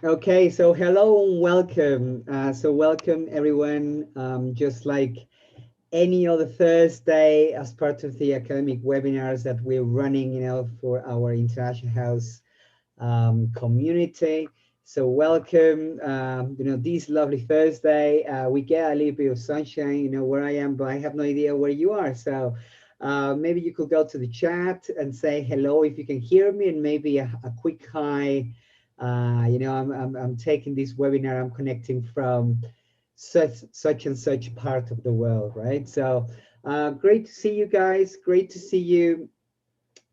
Okay, so hello and welcome. Welcome everyone. Just like any other Thursday, as part of the academic webinars that we're running, for our International House community. So welcome. This lovely Thursday, we get a little bit of sunshine, where I am, but I have no idea where you are. So maybe you could go to the chat and say hello if you can hear me, and maybe a quick hi. I'm taking this webinar. I'm connecting from such and such part of the world, right? So great to see you guys. Great to see you.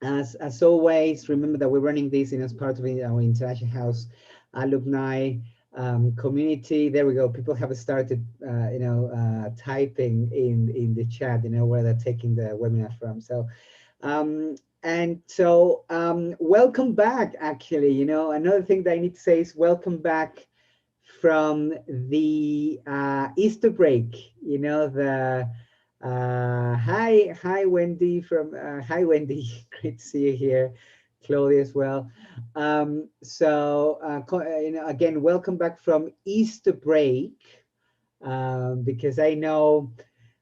As always, remember that we're running this as part of our International House alumni community. There we go. People have started, typing in the chat, where they're taking the webinar from. So, welcome back. Actually, another thing that I need to say is welcome back from the Easter break. The hi Wendy from hi Wendy, great to see you here, Claudia as well. Again, welcome back from Easter break, because I know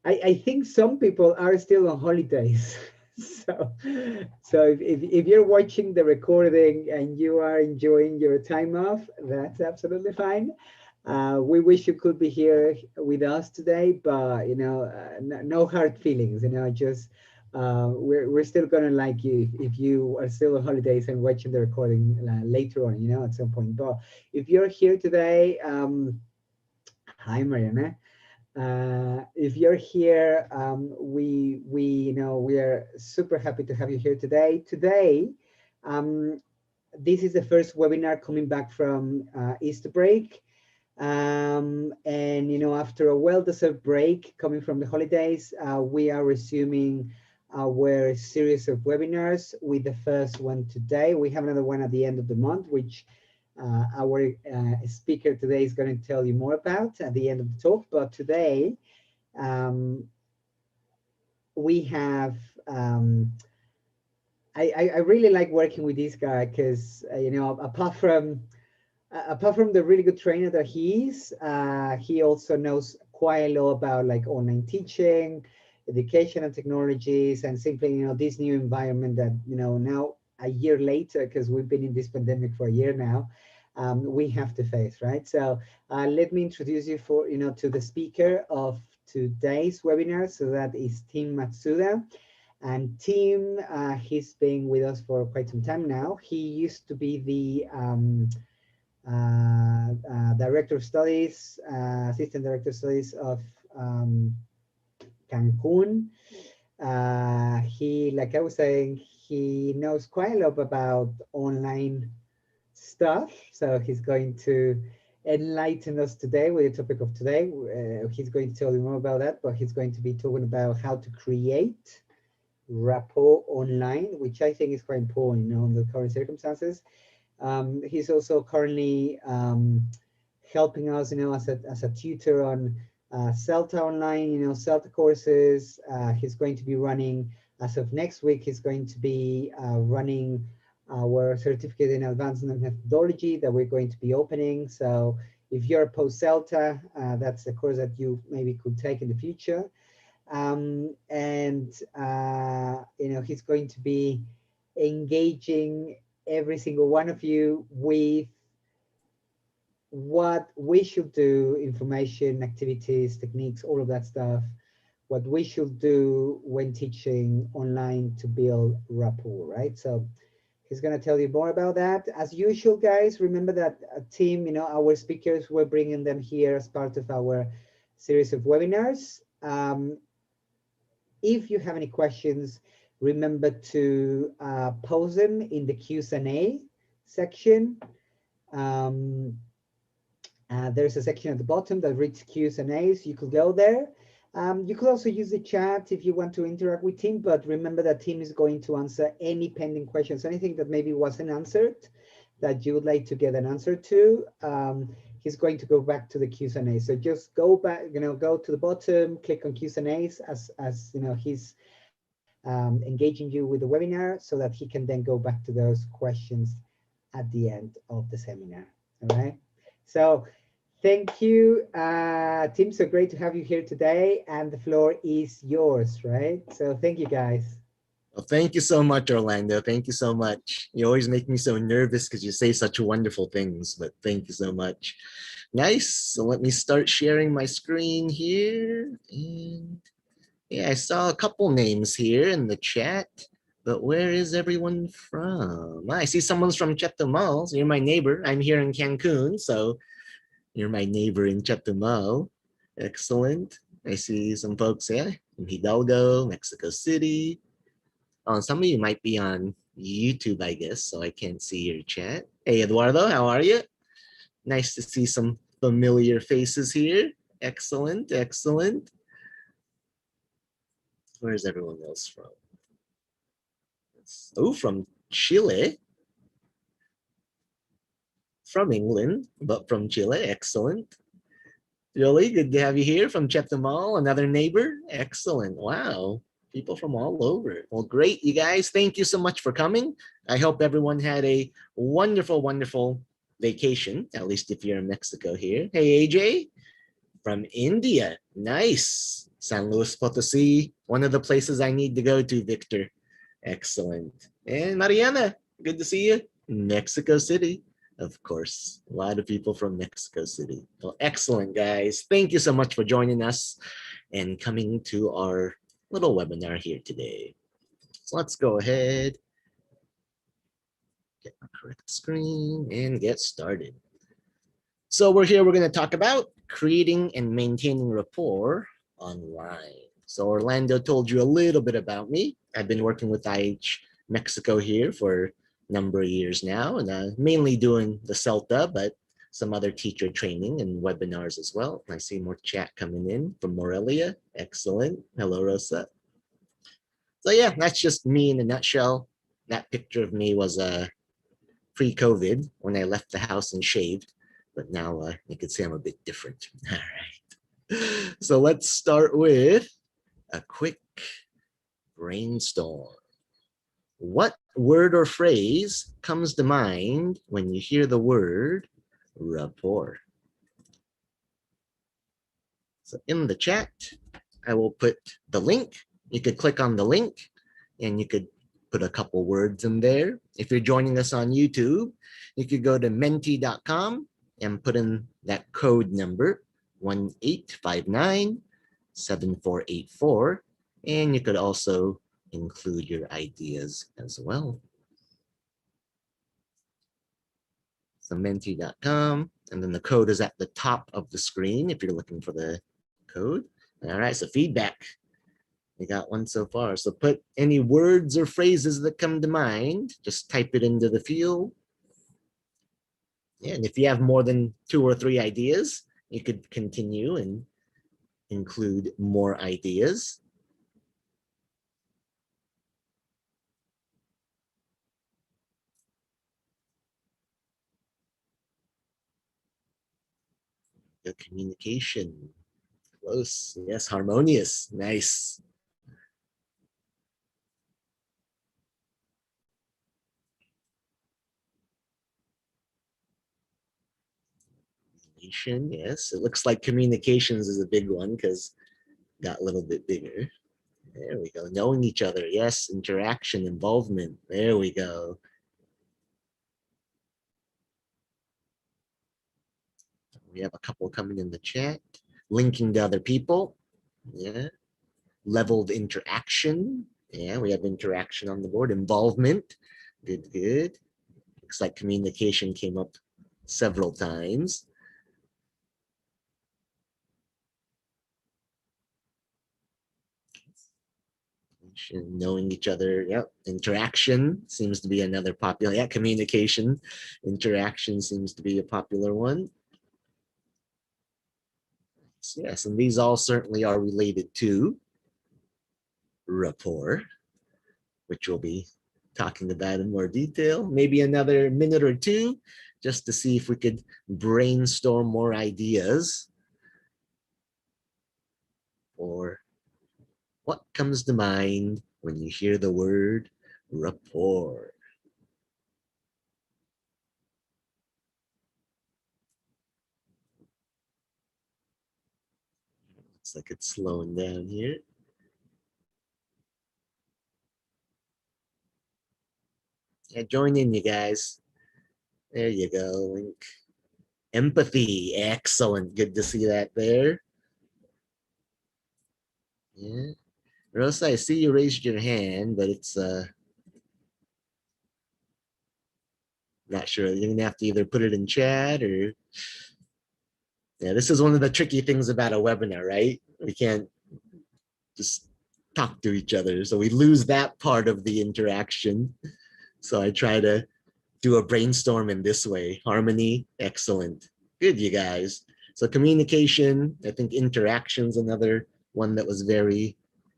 I think some people are still on holidays. so if you're watching the recording and you are enjoying your time off, that's absolutely fine. We wish you could be here with us today, but no hard feelings. Just we're still gonna like you if you are still on holidays and watching the recording later on. At some point. But if you're here today, hi Mariana. If you're here, we are super happy to have you here today. Um, this is the first webinar coming back from Easter break. And after a well-deserved break coming from the holidays, we are resuming our series of webinars with the first one today. We have another one at the end of the month, which our speaker today is going to tell you more about at the end of the talk. But today um, we have I really like working with this guy because apart from the really good trainer that he is, he also knows quite a lot about like online teaching, education and technologies, and simply, this new environment that, now a year later, because we've been in this pandemic for a year now, we have to face, right? So let me introduce you to the speaker of today's webinar. So that is Tim Matsuda. And Tim, he's been with us for quite some time now. He used to be the director of studies, assistant director of studies of Cancun. He, like I was saying, he knows quite a lot about online stuff. So he's going to enlighten us today with the topic of today. He's going to tell you more about that, but he's going to be talking about how to create rapport online, which I think is quite important, in the current circumstances. He's also currently helping us, as a tutor on CELTA online, CELTA courses. He's going to be running, as of next week, he's going to be running our certificate in advancement methodology that we're going to be opening. So if you're post CELTA, that's the course that you maybe could take in the future. He's going to be engaging every single one of you with what we should do, information, activities, techniques, all of that stuff, what we should do when teaching online to build rapport, right? So he's going to tell you more about that. As usual, guys, remember that a team, our speakers, we're bringing them here as part of our series of webinars. If you have any questions, remember to post them in the Q&A section. There's a section at the bottom that reads Q's and A's. You could go there. You could also use the chat if you want to interact with Tim, but remember that Tim is going to answer any pending questions, anything that maybe wasn't answered that you would like to get an answer to. He's going to go back to the Q's and A's. So just go back, go to the bottom, click on Q's and A's as he's engaging you with the webinar so that he can then go back to those questions at the end of the seminar. All right. So thank you, Tim. So great to have you here today. And the floor is yours, right? So thank you, guys. Well, thank you so much, Orlando. Thank you so much. You always make me so nervous because you say such wonderful things, but thank you so much. Nice. So let me start sharing my screen here. And yeah, I saw a couple names here in the chat, but where is everyone from? I see someone's from Chetumal. So you're my neighbor. I'm here in Cancun, so you're my neighbor in Chetumal. Excellent. I see some folks, yeah, in Hidalgo, Mexico City. Some of you might be on YouTube, I guess, so I can't see your chat. Hey, Eduardo, how are you? Nice to see some familiar faces here. Excellent, excellent. Where's everyone else from? Oh, from Chile, from England, but from Chile. Excellent. Really good to have you here from Chetumal, another neighbor. Excellent. Wow. People from all over. Well, great, you guys. Thank you so much for coming. I hope everyone had a wonderful, wonderful vacation, at least if you're in Mexico here. Hey, AJ from India. Nice. San Luis Potosi, one of the places I need to go to, Victor. Excellent. And Mariana, good to see you. Mexico City, of course. A lot of people from Mexico City. Well, excellent, guys. Thank you so much for joining us and coming to our little webinar here today. So let's go ahead, get my correct screen, and get started. So we're here, we're going to talk about creating and maintaining rapport online. So Orlando told you a little bit about me. I've been working with IH Mexico here for a number of years now, and mainly doing the CELTA, but some other teacher training and webinars as well. I see more chat coming in from Morelia. Excellent. Hello, Rosa. So yeah, that's just me in a nutshell. That picture of me was pre-COVID when I left the house and shaved, but now you can see I'm a bit different. All right. So let's start with a quick brainstorm. What word or phrase comes to mind when you hear the word rapport? So in the chat, I will put the link. You could click on the link and you could put a couple words in there. If you're joining us on YouTube, you could go to menti.com and put in that code number 18597484. And you could also include your ideas as well. So menti.com, and then the code is at the top of the screen if you're looking for the code. All right, so feedback. We got one so far. So put any words or phrases that come to mind, just type it into the field. Yeah, and if you have more than 2 or 3 ideas, you could continue and include more ideas. Good communication. Close. Yes, harmonious. Nice. Yes, it looks like communications is a big one because got a little bit bigger. There we go. Knowing each other. Yes, interaction, involvement. There we go. We have a couple coming in the chat. Linking to other people. Yeah. Leveled interaction. Yeah, we have interaction on the board. Involvement. Good, good. Looks like communication came up several times. Knowing each other. Yep. Interaction seems to be another popular. Yeah, communication. Interaction seems to be a popular one. Yes, and these all certainly are related to rapport, which we'll be talking about in more detail. Maybe another minute or two just to see if we could brainstorm more ideas or what comes to mind when you hear the word rapport. Looks like it's slowing down here. Yeah, join in, you guys. There you go, Link. Empathy, excellent. Good to see that there. Yeah. Rosa, I see you raised your hand, but it's not sure. You're gonna have to either put it in chat or yeah, this is one of the tricky things about a webinar, right? We can't just talk to each other. So we lose that part of the interaction. So I try to do a brainstorm in this way. Harmony, excellent. Good, you guys. So communication, I think interaction's another one that was very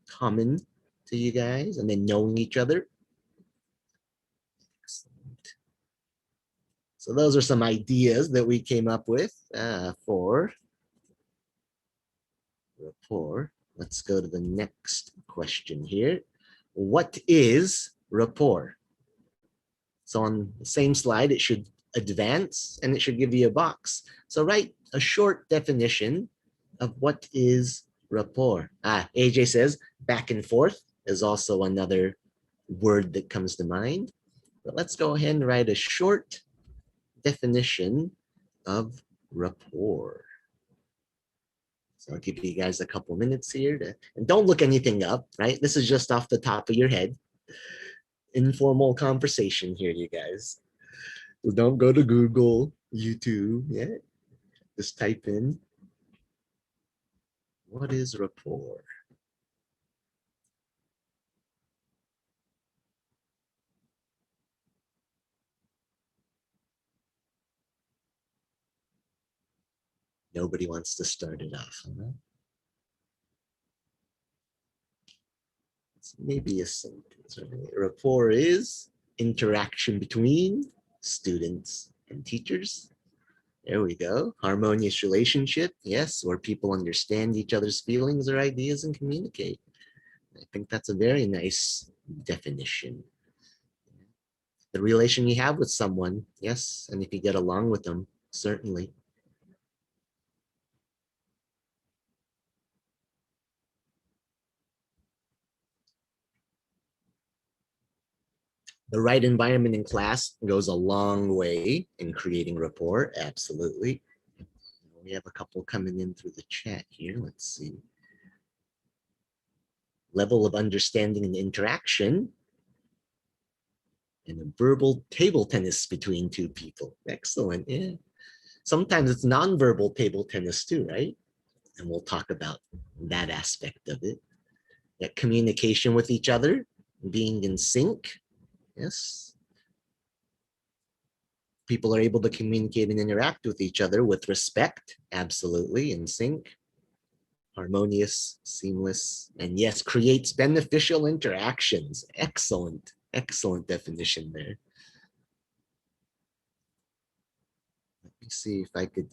common to you guys, and then knowing each other. Excellent. So those are some ideas that we came up with for rapport. Let's go to the next question here. What is rapport? So on the same slide, it should advance and it should give you a box. So write a short definition of what is rapport. AJ says back and forth is also another word that comes to mind. But let's go ahead and write a short definition of rapport. So I'll give you guys a couple minutes here to, and don't look anything up, right? This is just off the top of your head. Informal conversation here, you guys. So don't go to Google, YouTube, yeah. Just type in, what is rapport? Nobody wants to start it off. Huh? It's maybe a sentence. Right? Rapport is interaction between students and teachers. There we go. Harmonious relationship. Yes, where people understand each other's feelings or ideas and communicate. I think that's a very nice definition. The relation you have with someone, yes, and if you get along with them, certainly. The right environment in class goes a long way in creating rapport, absolutely. We have a couple coming in through the chat here. Let's see. Level of understanding and interaction, and a verbal table tennis between two people. Excellent, yeah. Sometimes it's non-verbal table tennis too, right? And we'll talk about that aspect of it. That communication with each other, being in sync, yes. People are able to communicate and interact with each other with respect, absolutely, in sync. Harmonious, seamless, and yes, creates beneficial interactions. Excellent, excellent definition there. Let me see if I could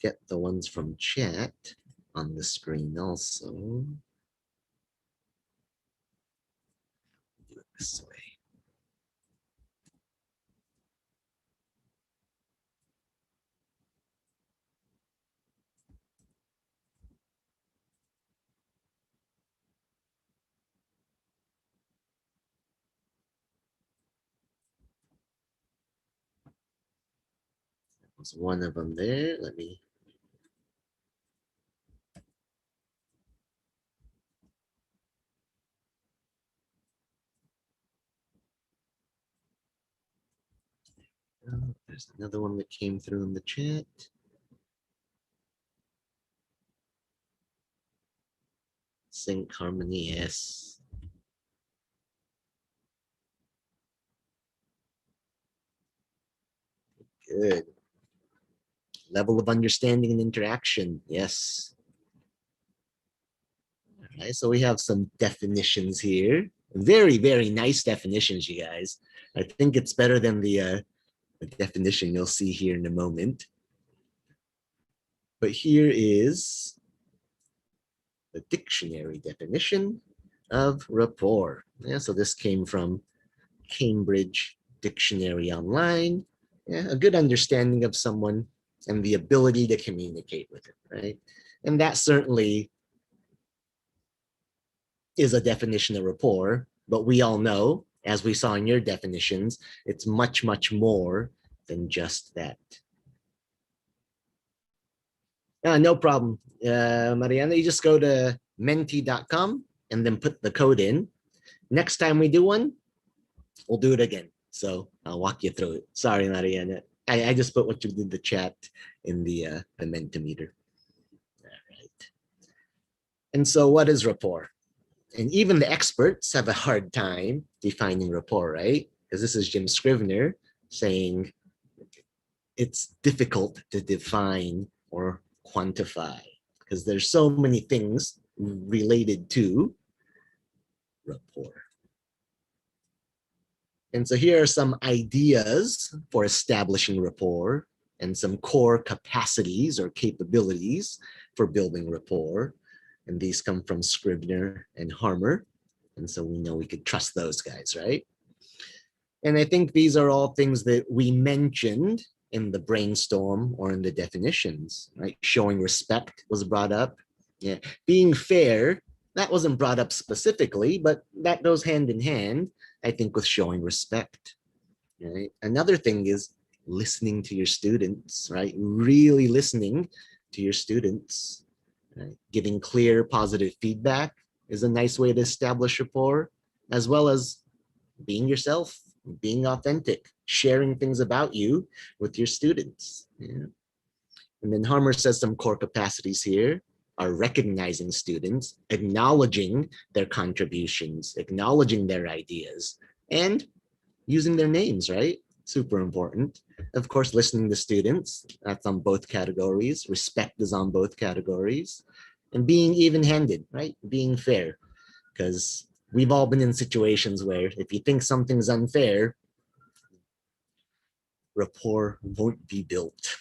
get the ones from chat on the screen also. Do it this way. That was one of them there. Let me there's another one that came through in the chat. Sync harmony, yes. Good. Level of understanding and interaction, yes. All right, so we have some definitions here. Very, very nice definitions, you guys. I think it's better than the definition you'll see here in a moment. But here is the dictionary definition of rapport. Yeah, so this came from Cambridge Dictionary Online. Yeah, a good understanding of someone and the ability to communicate with it, right? And that certainly is a definition of rapport, but we all know, as we saw in your definitions, it's much, much more than just that. No problem, Mariana. You just go to menti.com and then put the code in. Next time we do one, we'll do it again. So I'll walk you through it. Sorry, Mariana. I just put what you did in the chat in the Mentimeter. All right. And so what is rapport? And even the experts have a hard time defining rapport, right? Because this is Jim Scrivener saying it's difficult to define or quantify because there's so many things related to rapport. And so here are some ideas for establishing rapport and some core capacities or capabilities for building rapport. And these come from Scribner and Harmer. And so we know we could trust those guys, right? And I think these are all things that we mentioned in the brainstorm or in the definitions, right? Showing respect was brought up. Yeah. Being fair, that wasn't brought up specifically, but that goes hand in hand, I think, with showing respect. Right? Another thing is listening to your students, right? Really listening to your students. Right? Giving clear, positive feedback is a nice way to establish rapport, as well as being yourself, being authentic, sharing things about you with your students. Yeah. And then Harmer says some core capacities here are recognizing students, acknowledging their contributions, acknowledging their ideas, and using their names, right? Super important. Of course, listening to students, that's on both categories. Respect is on both categories. And being even-handed, right? Being fair, because we've all been in situations where if you think something's unfair, rapport won't be built.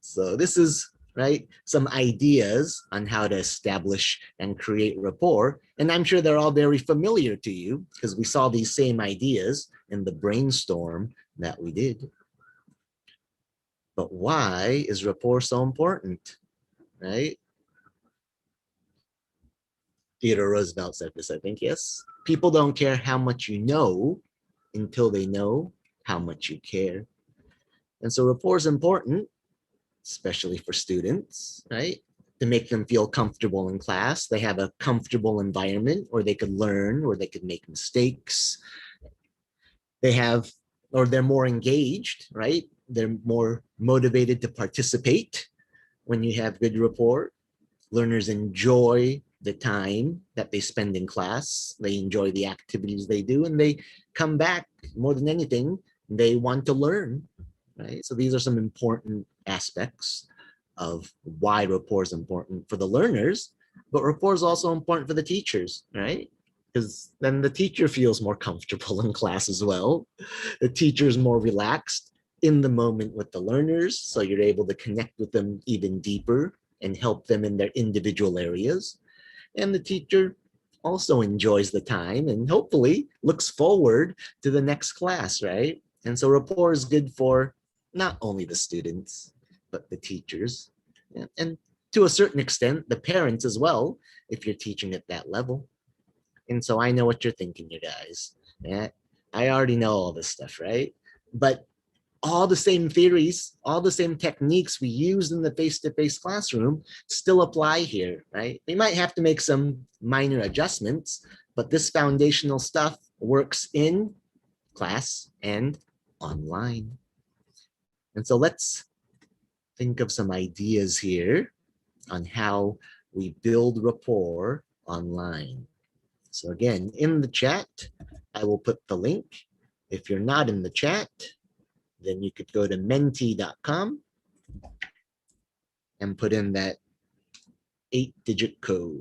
So this is, right, some ideas on how to establish and create rapport. And I'm sure they're all very familiar to you because we saw these same ideas in the brainstorm that we did. But why is rapport so important, right? Theodore Roosevelt said this, I think, yes. People don't care how much you know until they know how much you care. And so rapport is important, especially for students, right? To make them feel comfortable in class. They have a comfortable environment where they could learn, where they could make mistakes. They have, or they're more engaged, right? They're more motivated to participate when you have good rapport. Learners enjoy the time that they spend in class. They enjoy the activities they do, and they come back more than anything. They want to learn, right? So these are some important aspects of why rapport is important for the learners, but rapport is also important for the teachers, right? Because then the teacher feels more comfortable in class as well. The teacher is more relaxed in the moment with the learners, so you're able to connect with them even deeper and help them in their individual areas. And the teacher also enjoys the time and hopefully looks forward to the next class, right? And so rapport is good for not only the students, but the teachers. And to a certain extent, the parents as well, if you're teaching at that level. And so I know what you're thinking, you guys. Yeah, I already know all this stuff, right? But all the same theories, all the same techniques we used in the face-to-face classroom still apply here, right? We might have to make some minor adjustments, but this foundational stuff works in class and online. And so let's think of some ideas here on how we build rapport online. So again, in the chat, I will put the link. If you're not in the chat, then you could go to menti.com and put in that 8-digit code.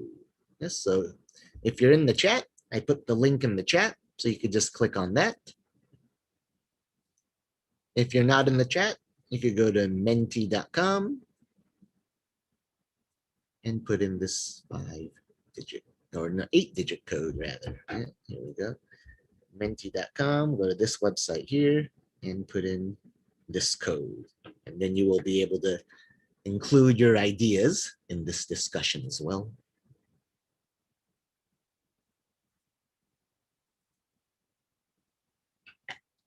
Yes, so if you're in the chat, I put the link in the chat, so you could just click on that. If you're not in the chat, you could go to menti.com and put in this 5-digit, or no, 8-digit code rather. Yeah, here we go. Menti.com, go to this website here and put in this code. And then you will be able to include your ideas in this discussion as well.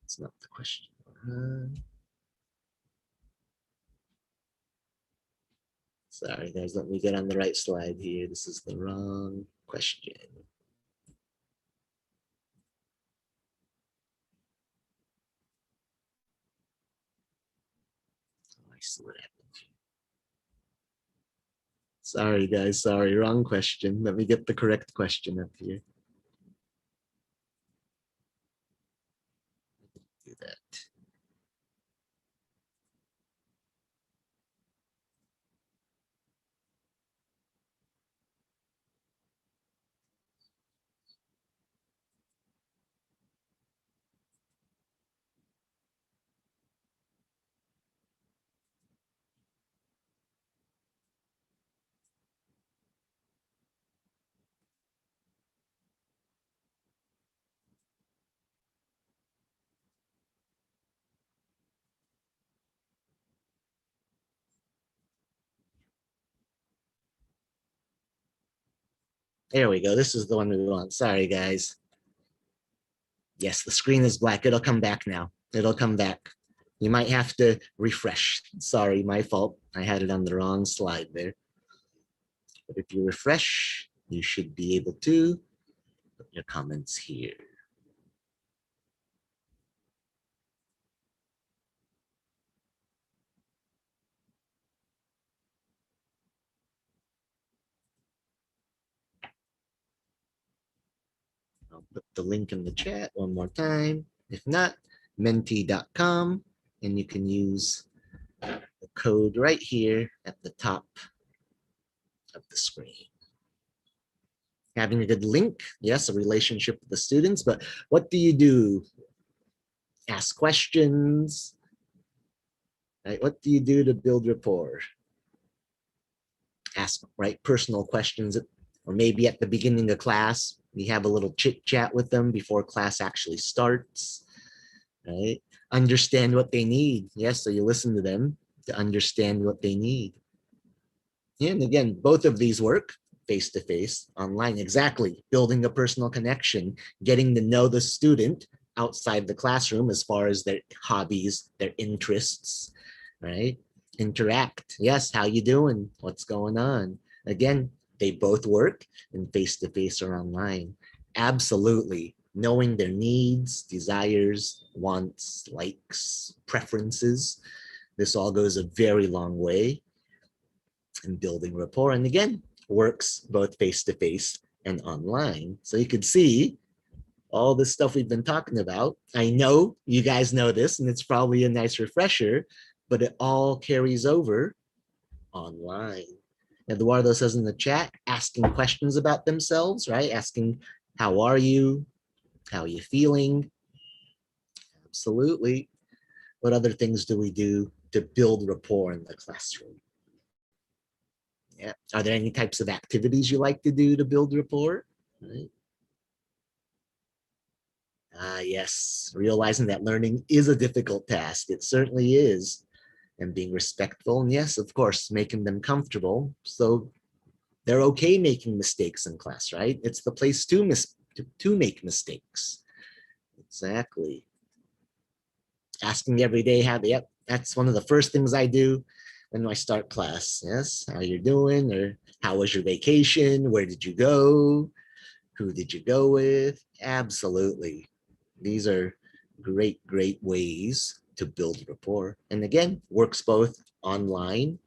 It's not the question. Sorry, guys, let me get on the right slide here. This is the wrong question. Oh, I see what happened. Sorry, guys. Sorry, wrong question. Let me get the correct question up here. Do that. There we go. This is the one we want. Sorry, guys. Yes, the screen is black. It'll come back now. It'll come back. You might have to refresh. Sorry, my fault. I had it on the wrong slide there. But if you refresh, you should be able to put your comments here. I'll put the link in the chat one more time. If not, menti.com, and you can use the code right here at the top of the screen. Having a good link, yes, a relationship with the students, but what do you do? Ask questions, right? What do you do to build rapport? Ask, right, personal questions, or maybe at the beginning of class, we have a little chit chat with them before class actually starts, right? Understand what they need. Yes, so you listen to them to understand what they need. And again, both of these work face to face, online. Exactly. Building a personal connection, getting to know the student outside the classroom as far as their hobbies, their interests, right? Interact. Yes, how you doing? What's going on? Again, they both work in face to face or online. Absolutely. Knowing their needs, desires, wants, likes, preferences. This all goes a very long way in building rapport. And again, works both face to face and online. So you could see all this stuff we've been talking about. I know you guys know this, and it's probably a nice refresher, but it all carries over online. Eduardo says in the chat, asking questions about themselves, right? Asking, how are you? How are you feeling? Absolutely. What other things do we do to build rapport in the classroom? Yeah. Are there any types of activities you like to do to build rapport? Right. Yes, realizing that learning is a difficult task. It certainly is. And being respectful. And yes, of course, making them comfortable. So they're okay making mistakes in class, right? It's the place to make mistakes. Exactly. Asking every day how they, yep, that's one of the first things I do when I start class. Yes, how you're doing, or how was your vacation? Where did you go? Who did you go with? Absolutely. These are great, great ways to build rapport. And again, works both online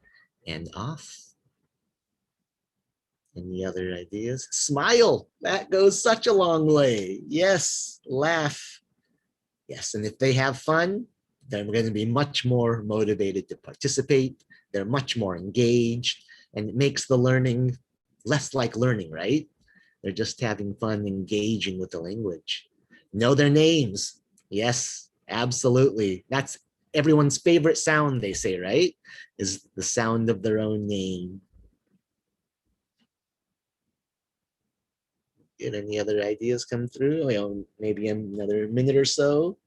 and off. Any other ideas? Smile. That goes such a long way. Yes, laugh. Yes, and if they have fun, they're going to be much more motivated to participate. They're much more engaged, and it makes the learning less like learning, right? They're just having fun engaging with the language. Know their names. Yes, absolutely. That's everyone's favorite sound, they say, right? Is the sound of their own name. Get any other ideas come through? You know, maybe another minute or so.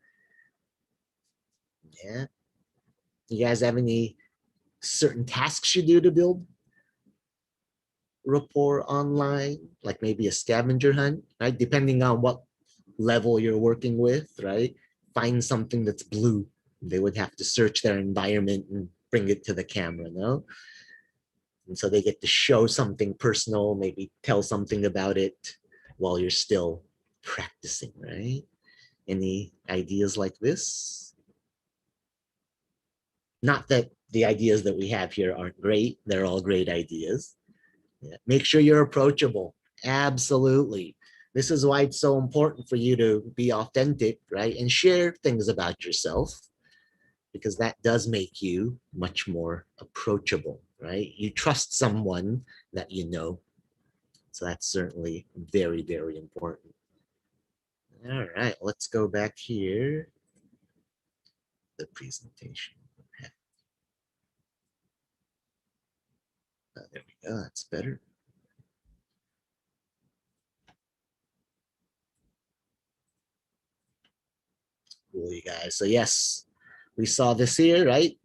Yeah. You guys have any certain tasks you do to build rapport online, like maybe a scavenger hunt, right? Depending on what level you're working with, right? find something that's blue. They would have to search their environment and bring it to the camera, no? And so they get to show something personal, maybe tell something about it while you're still practicing, right? Any ideas like this? Not that the ideas that we have here aren't great, they're all great ideas. Yeah. Make sure you're approachable. Absolutely. This is why it's so important for you to be authentic, right? And share things about yourself, because that does make you much more approachable, right? You trust someone that you know. So that's certainly very, very important. All right, let's go back here. The presentation. There we go, that's better. Cool, you guys. So yes, we saw this here, right?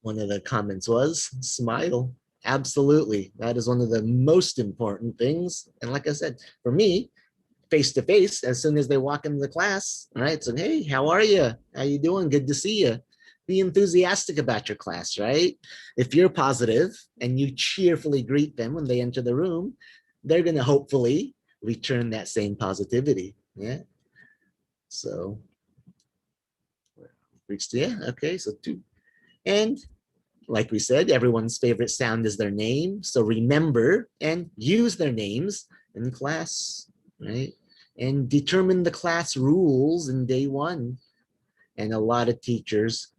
One of the comments was smile. Absolutely. That is one of the most important things. And like I said, for me, face to face, as soon as they walk into the class, all right? So, hey, how are you? How you doing? Good to see you. Be enthusiastic about your class, right? If you're positive and you cheerfully greet them when they enter the room, they're going to hopefully return that same positivity. Yeah. So, reached, yeah. Okay. So, two. And like we said, everyone's favorite sound is their name. So remember and use their names in class, right? And determine the class rules in day one. And a lot of teachers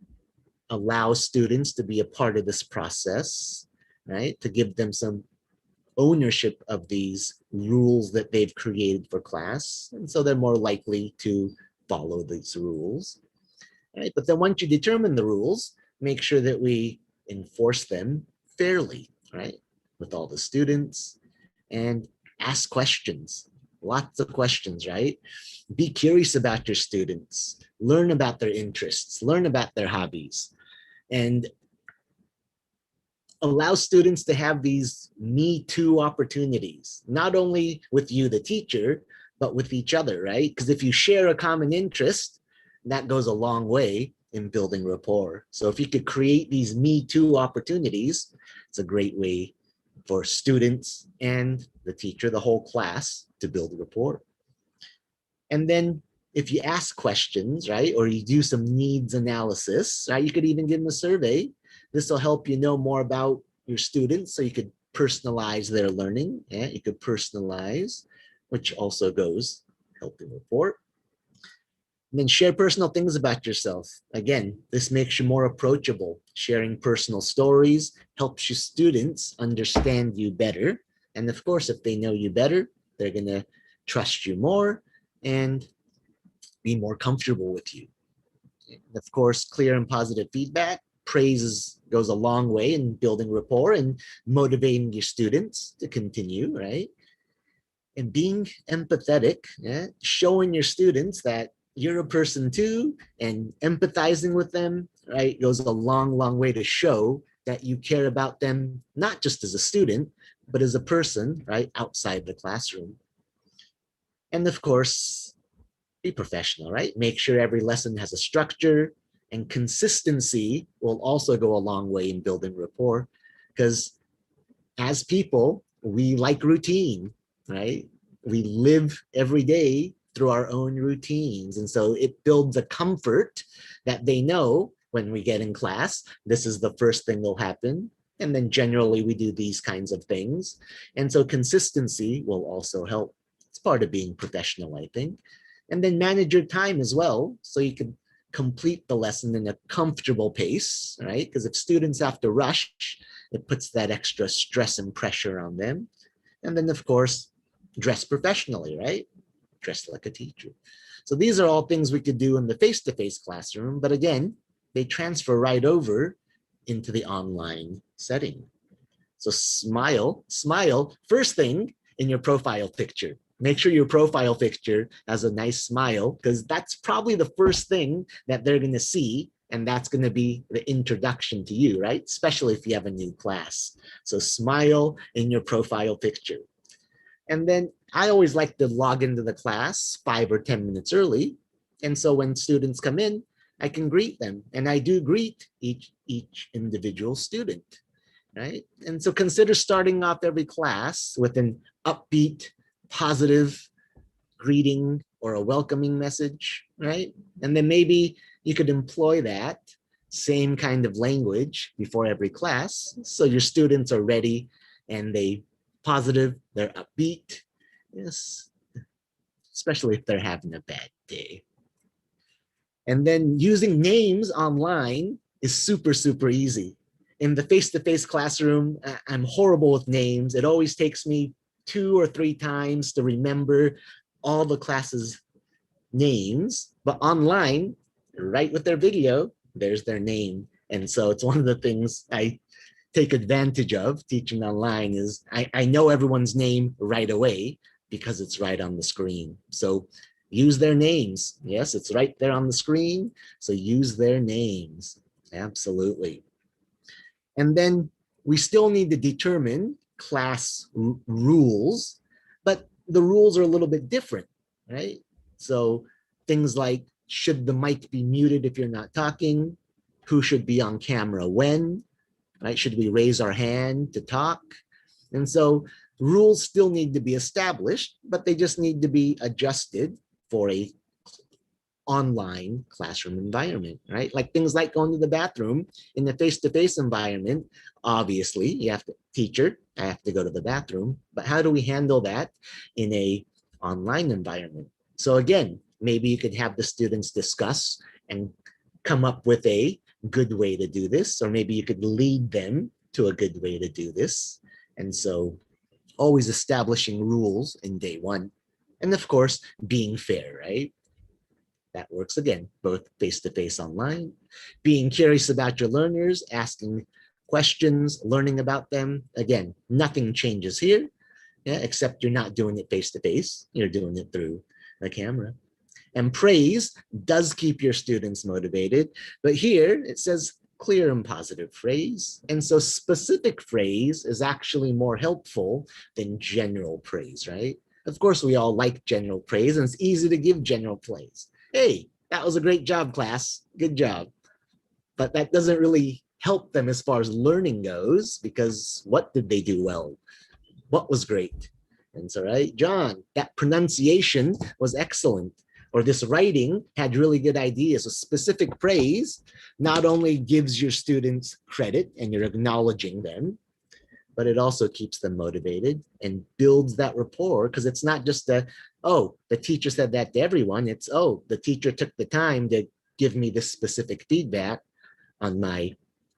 allow students to be a part of this process, right? To give them some ownership of these rules that they've created for class. And so they're more likely to follow these rules, right? But then once you determine the rules, make sure that we enforce them fairly, right? With all the students, and ask questions, lots of questions, right? Be curious about your students, learn about their interests, learn about their hobbies, and allow students to have these me too opportunities, not only with you, the teacher, but with each other, right? Because if you share a common interest, that goes a long way in building rapport. So if you could create these me too opportunities, it's a great way for students and the teacher, the whole class, to build rapport. And then if you ask questions, right, or you do some needs analysis, right, you could even give them a survey. This will help you know more about your students, so you could personalize their learning. Yeah, you could personalize, which also goes helping rapport. And then share personal things about yourself. Again, this makes you more approachable. Sharing personal stories helps your students understand you better. And of course, if they know you better, they're going to trust you more and be more comfortable with you. And of course, clear and positive feedback. Praise goes a long way in building rapport and motivating your students to continue, right? And being empathetic, yeah, showing your students that you're a person too, and empathizing with them, right, goes a long, long way to show that you care about them, not just as a student, but as a person, right, outside the classroom. And of course, be professional, right? Make sure every lesson has a structure, and consistency will also go a long way in building rapport, because as people, we like routine, right? We live every day through our own routines. And so it builds a comfort that they know when we get in class, this is the first thing that'll happen. And then generally we do these kinds of things. And so consistency will also help. It's part of being professional, I think. And then manage your time as well, so you can complete the lesson in a comfortable pace, right? Because if students have to rush, it puts that extra stress and pressure on them. And then, of course, dress professionally, right? Dress like a teacher. So these are all things we could do in the face-to-face classroom, but again, they transfer right over into the online setting. So smile, first thing in your profile picture. Make sure your profile picture has a nice smile, because that's probably the first thing that they're going to see. And that's going to be the introduction to you, right? Especially if you have a new class. So smile in your profile picture. And then I always like to log into the class 5 or 10 minutes early. And so when students come in, I can greet them, and I do greet each individual student, right? And so consider starting off every class with an upbeat, positive greeting or a welcoming message, right? And then maybe you could employ that same kind of language before every class, so your students are ready and they're upbeat, yes, especially if they're having a bad day. And then using names online is super, super easy. In the face-to-face classroom, I'm horrible with names. It always takes me 2 or 3 times to remember all the classes' names, but online, right with their video, there's their name. And so it's one of the things I take advantage of teaching online is I know everyone's name right away because it's right on the screen. So use their names. Yes, it's right there on the screen. So use their names. Absolutely. And then we still need to determine class rules, but the rules are a little bit different, right? So things like, should the mic be muted if you're not talking? Who should be on camera when? Right? Should we raise our hand to talk? And so rules still need to be established, but they just need to be adjusted for a online classroom environment, right? Like things like going to the bathroom in the face-to-face environment. Obviously, you have to, teacher, I have to go to the bathroom, but how do we handle that in a online environment? So again, maybe you could have the students discuss and come up with a good way to do this, or maybe you could lead them to a good way to do this. And so always establishing rules in day one. And of course, being fair, right? That works again, both face-to-face online, being curious about your learners, asking questions, learning about them. Again, nothing changes here, yeah, except you're not doing it face-to-face, you're doing it through the camera. And praise does keep your students motivated, but here it says clear and positive phrase. And so specific phrase is actually more helpful than general praise, right? Of course, we all like general praise, and it's easy to give general praise. Hey, that was a great job, class. Good job. But that doesn't really help them as far as learning goes, because what did they do well? What was great? And so, right, John, that pronunciation was excellent. Or this writing had really good ideas. So specific praise not only gives your students credit and you're acknowledging them, but it also keeps them motivated and builds that rapport, because it's not just a, oh, the teacher said that to everyone. It's, oh, the teacher took the time to give me this specific feedback on my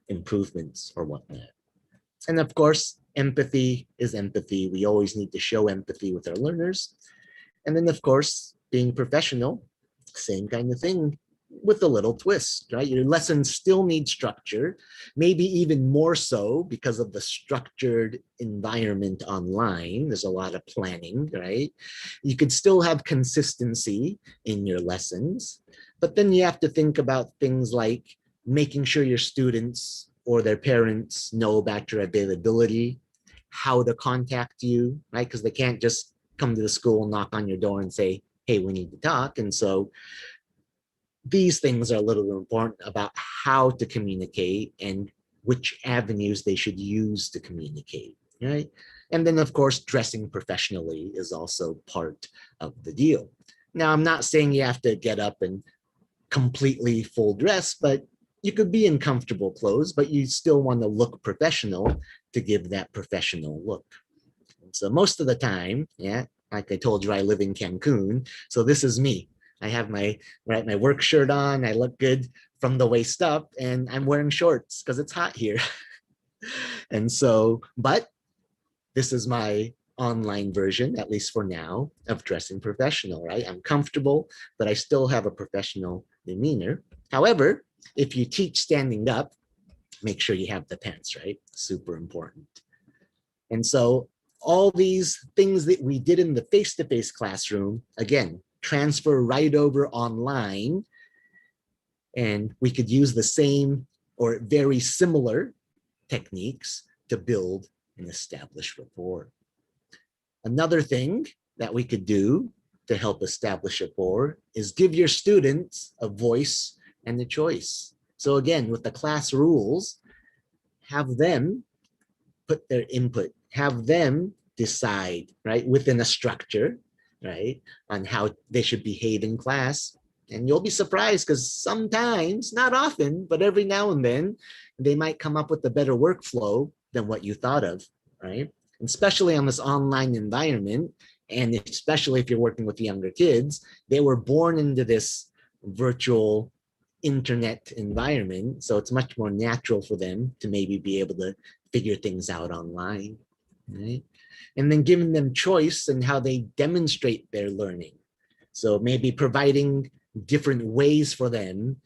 improvements or whatnot. And of course, empathy is empathy. We always need to show empathy with our learners. And then, of course, being professional, same kind of thing with a little twist, right? Your lessons still need structure, maybe even more so because of the structured environment online. There's a lot of planning, right? You could still have consistency in your lessons, but then you have to think about things like making sure your students or their parents know about your availability, how to contact you, right? Because they can't just come to the school, knock on your door and say, hey, we need to talk. And so these things are a little important about how to communicate and which avenues they should use to communicate, right? And then, of course, dressing professionally is also part of the deal. Now, I'm not saying you have to get up and completely full dress, but you could be in comfortable clothes, but you still want to look professional to give that professional look. And so most of the time, yeah, like I told you, I live in Cancun. So this is me. I have my my work shirt on. I look good from the waist up, and I'm wearing shorts because it's hot here. And so, but this is my online version, at least for now, of dressing professional, right? I'm comfortable, but I still have a professional demeanor. However, if you teach standing up, make sure you have the pants, right? Super important. And so all these things that we did in the face-to-face classroom, again, transfer right over online, and we could use the same or very similar techniques to build and establish rapport. Another thing that we could do to help establish rapport is give your students a voice and a choice. So again, with the class rules, have them put their input, have them decide, right, within a structure, right, on how they should behave in class. And you'll be surprised because sometimes, not often, but every now and then, they might come up with a better workflow than what you thought of, right? And especially on this online environment, and especially if you're working with younger kids, they were born into this virtual internet environment. So it's much more natural for them to maybe be able to figure things out online, right? And then giving them choice in how they demonstrate their learning. So maybe providing different ways for them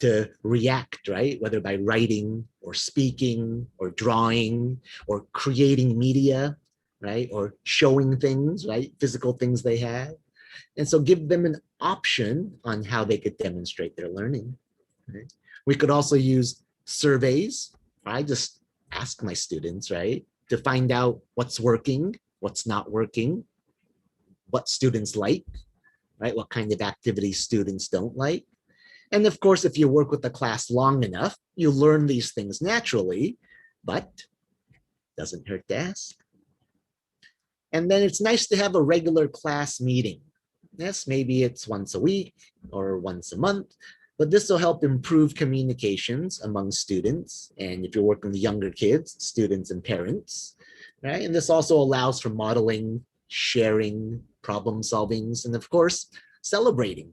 to react, right? Whether by writing or speaking or drawing or creating media, right? Or showing things, right? Physical things they have. And so give them an option on how they could demonstrate their learning. Right? We could also use surveys. I just ask my students, right, to find out what's working, what's not working, what students like, right, what kind of activities students don't like. And of course, if you work with the class long enough, you learn these things naturally, but doesn't hurt to ask. And then it's nice to have a regular class meeting. Yes, maybe it's once a week or once a month, but this will help improve communications among students. And if you're working with younger kids, students and parents, right? And this also allows for modeling, sharing, problem solvings, and of course, celebrating.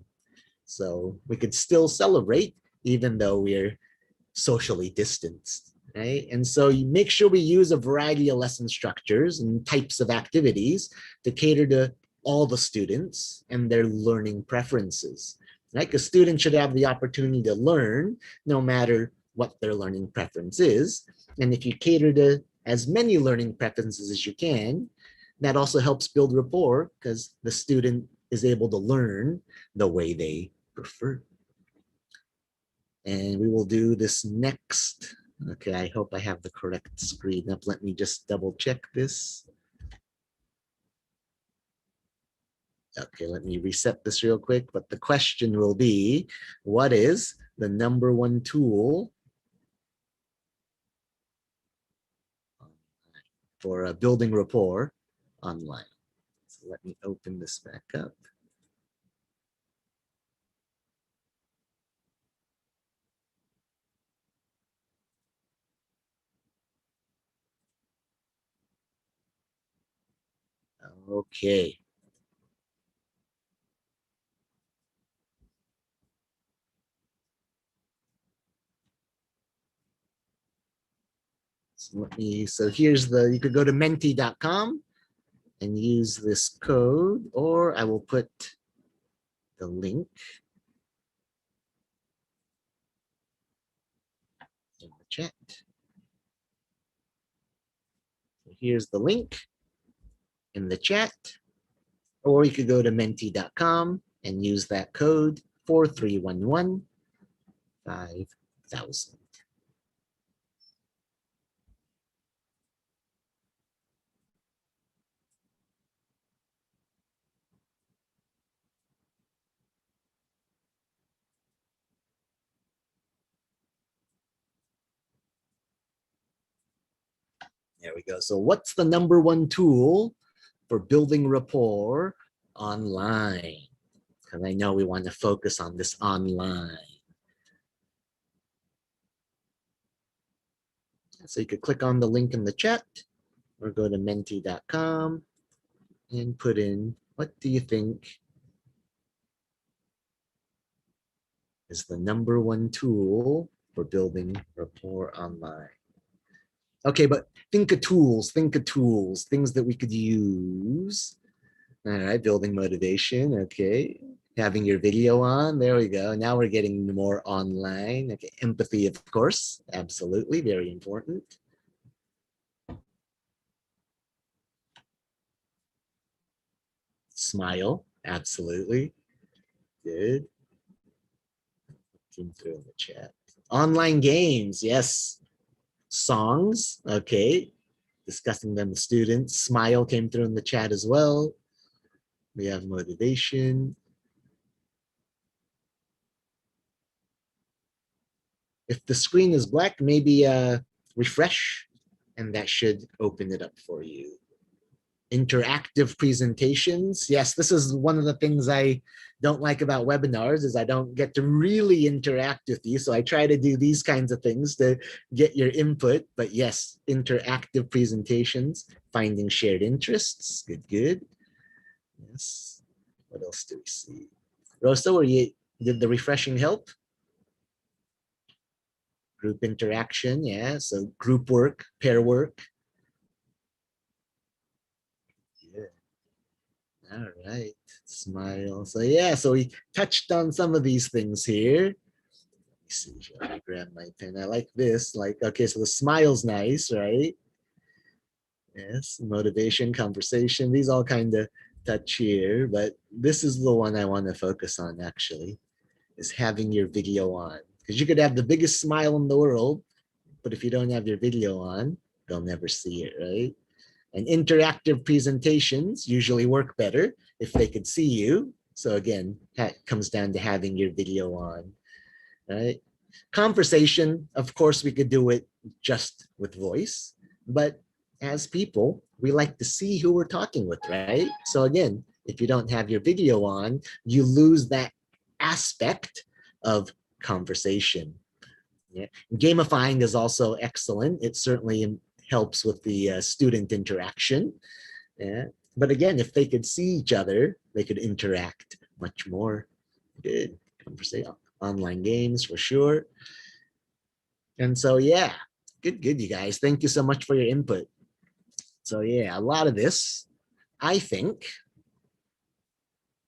So we could still celebrate even though we're socially distanced, right? And so you make sure we use a variety of lesson structures and types of activities to cater to all the students and their learning preferences, right? Because students should have the opportunity to learn no matter what their learning preference is. And if you cater to as many learning preferences as you can, that also helps build rapport because the student is able to learn the way they prefer. And we will do this next. Okay, I hope I have the correct screen up. Let me just double check this. Okay, let me reset this real quick. But the question will be, what is the number one tool for building rapport online? So let me open this back up. Okay. So here's you could go to menti.com and use this code, or I will put the link in the chat. So here's the link in the chat, or you could go to menti.com and use that code 4311 5000. There we go. So what's the number one tool for building rapport online? Because I know we want to focus on this online. So you could click on the link in the chat or go to menti.com and put in, what do you think is the number one tool for building rapport online? Okay, but think of tools, things that we could use. All right, building motivation, okay. Having your video on, there we go. Now we're getting more online. Okay, empathy, of course, absolutely, very important. Smile, absolutely, good. Came through in the chat. Online games, yes. Songs, okay. Discussing them with students. Smile came through in the chat as well. We have motivation. If the screen is black, maybe refresh, and that should open it up for you. Interactive presentations. Yes, this is one of the things I don't like about webinars is I don't get to really interact with you. So I try to do these kinds of things to get your input. But yes, interactive presentations, finding shared interests. Good, good. Yes. What else do we see? Rosa, did the refreshing help? Group interaction, yeah. So group work, pair work. Yeah. All right. Smile. So yeah, so we touched on some of these things here. Let me see. Shall I grab my pen? I like this. Like, okay, so the smile's nice, right? Yes, motivation, conversation. These all kind of touch here, but this is the one I want to focus on actually, is having your video on. Because you could have the biggest smile in the world, but if you don't have your video on, they'll never see it, right? And interactive presentations usually work better if they could see you. So again, that comes down to having your video on, right? Conversation, of course, we could do it just with voice, but as people, we like to see who we're talking with, right? So again, if you don't have your video on, you lose that aspect of conversation. Yeah. Gamifying is also excellent. It certainly helps with the student interaction. Yeah. But again, if they could see each other, they could interact much more. Good conversation. Online games for sure. And so, yeah, good, good, you guys. Thank you so much for your input. So, yeah, a lot of this, I think,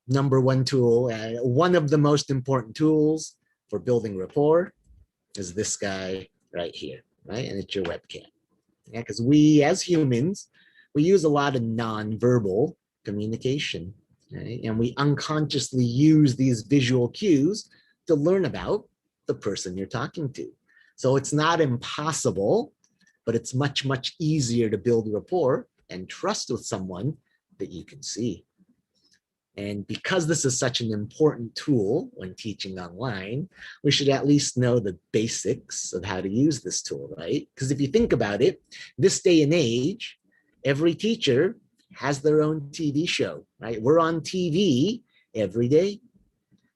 number one tool, one of the most important tools for building rapport is this guy right here, right? And it's your webcam. Yeah, because we as humans, we use a lot of nonverbal communication, right? And we unconsciously use these visual cues to learn about the person you're talking to. So it's not impossible, but it's much, much easier to build rapport and trust with someone that you can see. And because this is such an important tool when teaching online, we should at least know the basics of how to use this tool, right? Because if you think about it, this day and age, every teacher has their own TV show, right? We're on TV every day.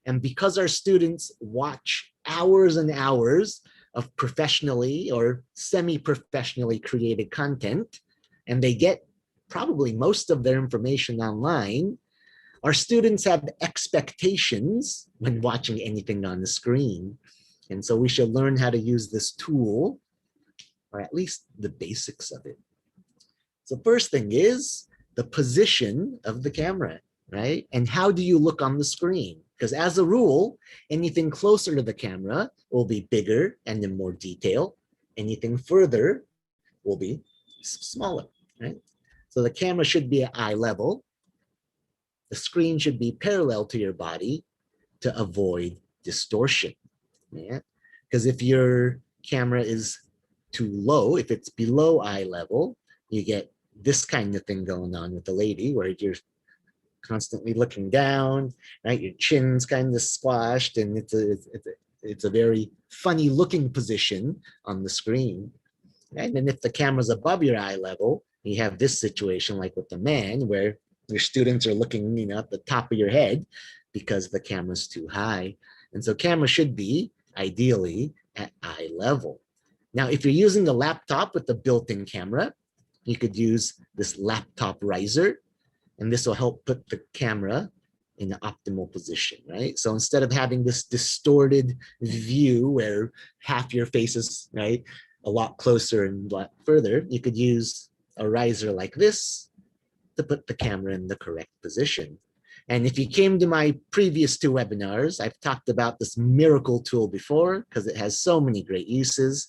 And because our students watch hours and hours of professionally or semi-professionally created content, and they get probably most of their information online, our students have expectations when watching anything on the screen. And so we should learn how to use this tool, or at least the basics of it. So first thing is the position of the camera, right? And how do you look on the screen? Because as a rule, anything closer to the camera will be bigger and in more detail. Anything further will be smaller, right? So the camera should be at eye level. The screen should be parallel to your body to avoid distortion. Yeah. Because if your camera is too low, if it's below eye level, you get this kind of thing going on with the lady where you're constantly looking down, right? Your chin's kind of squashed, and it's a very funny looking position on the screen. Right? And if the camera's above your eye level, you have this situation like with the man where your students are looking, at the top of your head because the camera's too high. And so camera should be ideally at eye level. Now, if you're using the laptop with the built-in camera, you could use this laptop riser, and this will help put the camera in the optimal position, right? So instead of having this distorted view where half your face is, right, a lot closer and a lot further, you could use a riser like this to put the camera in the correct position. And if you came to my previous two webinars, I've talked about this miracle tool before because it has so many great uses.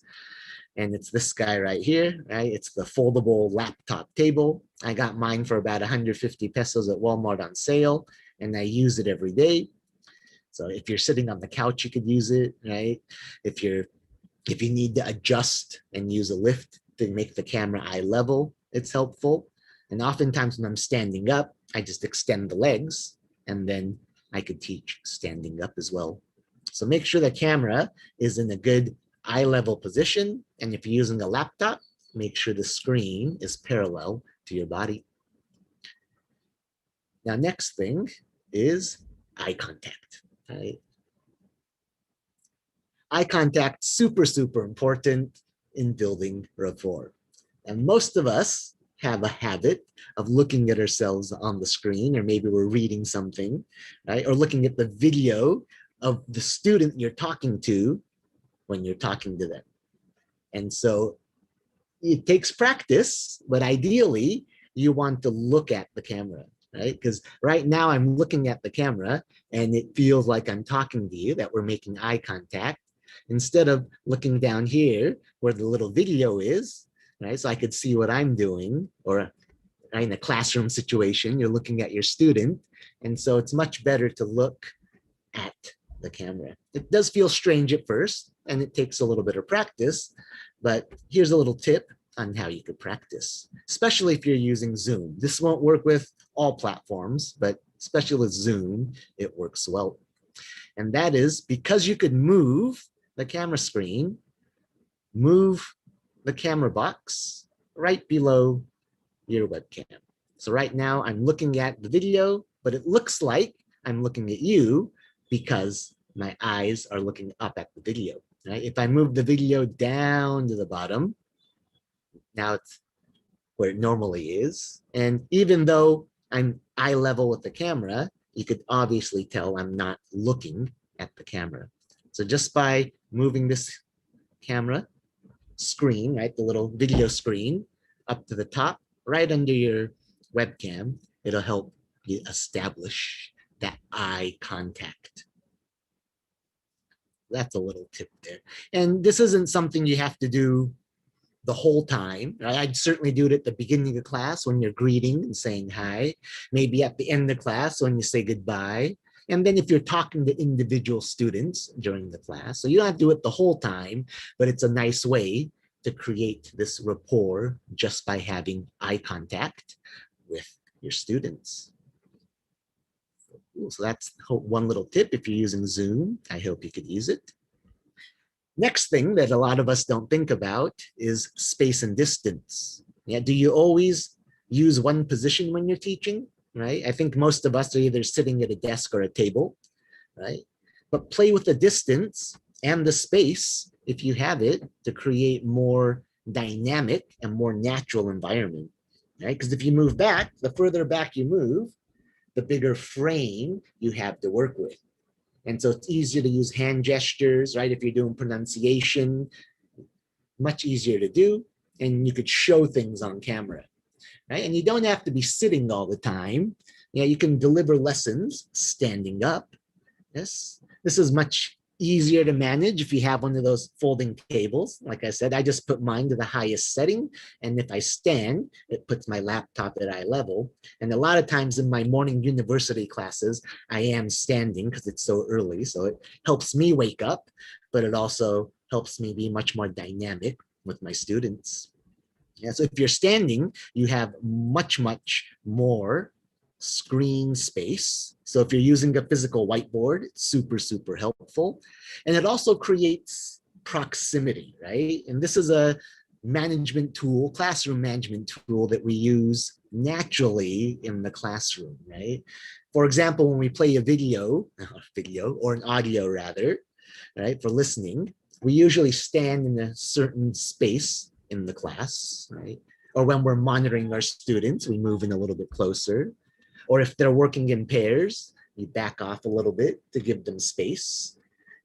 And it's this guy right here, right? It's the foldable laptop table. I got mine for about 150 pesos at Walmart on sale, and I use it every day. So if you're sitting on the couch, you could use it, right? If you need to adjust and use a lift to make the camera eye level, it's helpful. And oftentimes when I'm standing up, I just extend the legs, and then I could teach standing up as well. So make sure the camera is in a good eye level position. And if you're using a laptop, make sure the screen is parallel to your body. Now, next thing is eye contact. Right? Eye contact, super, super important in building rapport. And most of us have a habit of looking at ourselves on the screen, or maybe we're reading something, right? Or looking at the video of the student you're talking to when you're talking to them. And so it takes practice, but ideally you want to look at the camera, right? Because right now I'm looking at the camera and it feels like I'm talking to you, that we're making eye contact, instead of looking down here where the little video is, right? So I could see what I'm doing, or in a classroom situation, you're looking at your student. And so it's much better to look at the camera. It does feel strange at first, and it takes a little bit of practice, but here's a little tip on how you could practice, especially if you're using Zoom. This won't work with all platforms, but especially with Zoom, it works well. And that is because you could move the camera screen, move the camera box right below your webcam. So right now I'm looking at the video, but it looks like I'm looking at you because my eyes are looking up at the video. Right? If I move the video down to the bottom, now it's where it normally is. And even though I'm eye level with the camera, you could obviously tell I'm not looking at the camera. So just by moving this camera screen, right, the little video screen up to the top, right under your webcam, it'll help you establish that eye contact. That's a little tip there. And this isn't something you have to do the whole time. Right? I'd certainly do it at the beginning of class when you're greeting and saying hi, maybe at the end of class when you say goodbye. And then if you're talking to individual students during the class, so you don't have to do it the whole time, but it's a nice way to create this rapport just by having eye contact with your students. So that's one little tip. If you're using Zoom, I hope you could use it. Next thing that a lot of us don't think about is space and distance. Yeah, do you always use one position when you're teaching? Right? I think most of us are either sitting at a desk or a table, right? But play with the distance and the space, if you have it, to create more dynamic and more natural environment, right? Because if you move back, the further back you move, the bigger frame you have to work with. And so it's easier to use hand gestures, right? If you're doing pronunciation, much easier to do. And you could show things on camera, right? And you don't have to be sitting all the time. Yeah, you can deliver lessons standing up. Yes, this is much easier to manage if you have one of those folding tables. Like I said, I just put mine to the highest setting. And if I stand, it puts my laptop at eye level. And a lot of times in my morning university classes, I am standing because it's so early. So it helps me wake up, but it also helps me be much more dynamic with my students. Yeah, so if you're standing, you have much, much more screen space. So if you're using a physical whiteboard, it's super, super helpful. And it also creates proximity, right? And this is a management tool, classroom management tool that we use naturally in the classroom, right? For example, when we play a video or an audio rather, right, for listening, we usually stand in a certain space in the class, right? Or when we're monitoring our students, we move in a little bit closer. Or if they're working in pairs, you back off a little bit to give them space.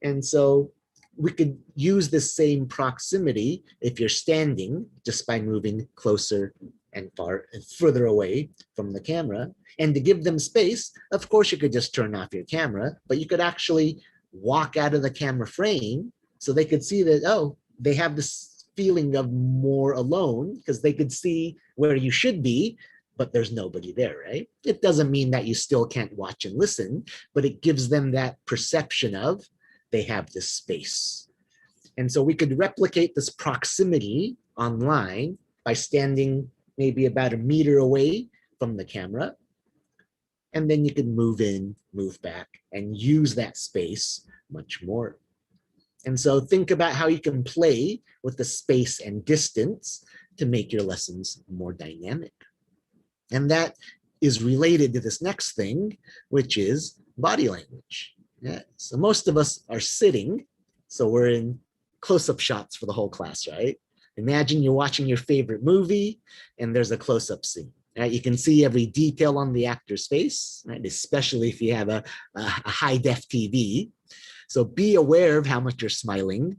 And so we could use the same proximity if you're standing just by moving closer and far and further away from the camera. And to give them space, of course, you could just turn off your camera, but you could actually walk out of the camera frame so they could see that, oh, they have this feeling of more alone because they could see where you should be, but there's nobody there, right? It doesn't mean that you still can't watch and listen, but it gives them that perception of they have this space. And so we could replicate this proximity online by standing maybe about a meter away from the camera, And then you can move in, move back, and use that space much more. And so think about how you can play with the space and distance to make your lessons more dynamic. And that is related to this next thing, which is body language. Yeah. So most of us are sitting, so we're in close-up shots for the whole class, right? Imagine you're watching your favorite movie and there's a close-up scene. Right? You can see every detail on the actor's face, right? Especially if you have a high-def TV. So be aware of how much you're smiling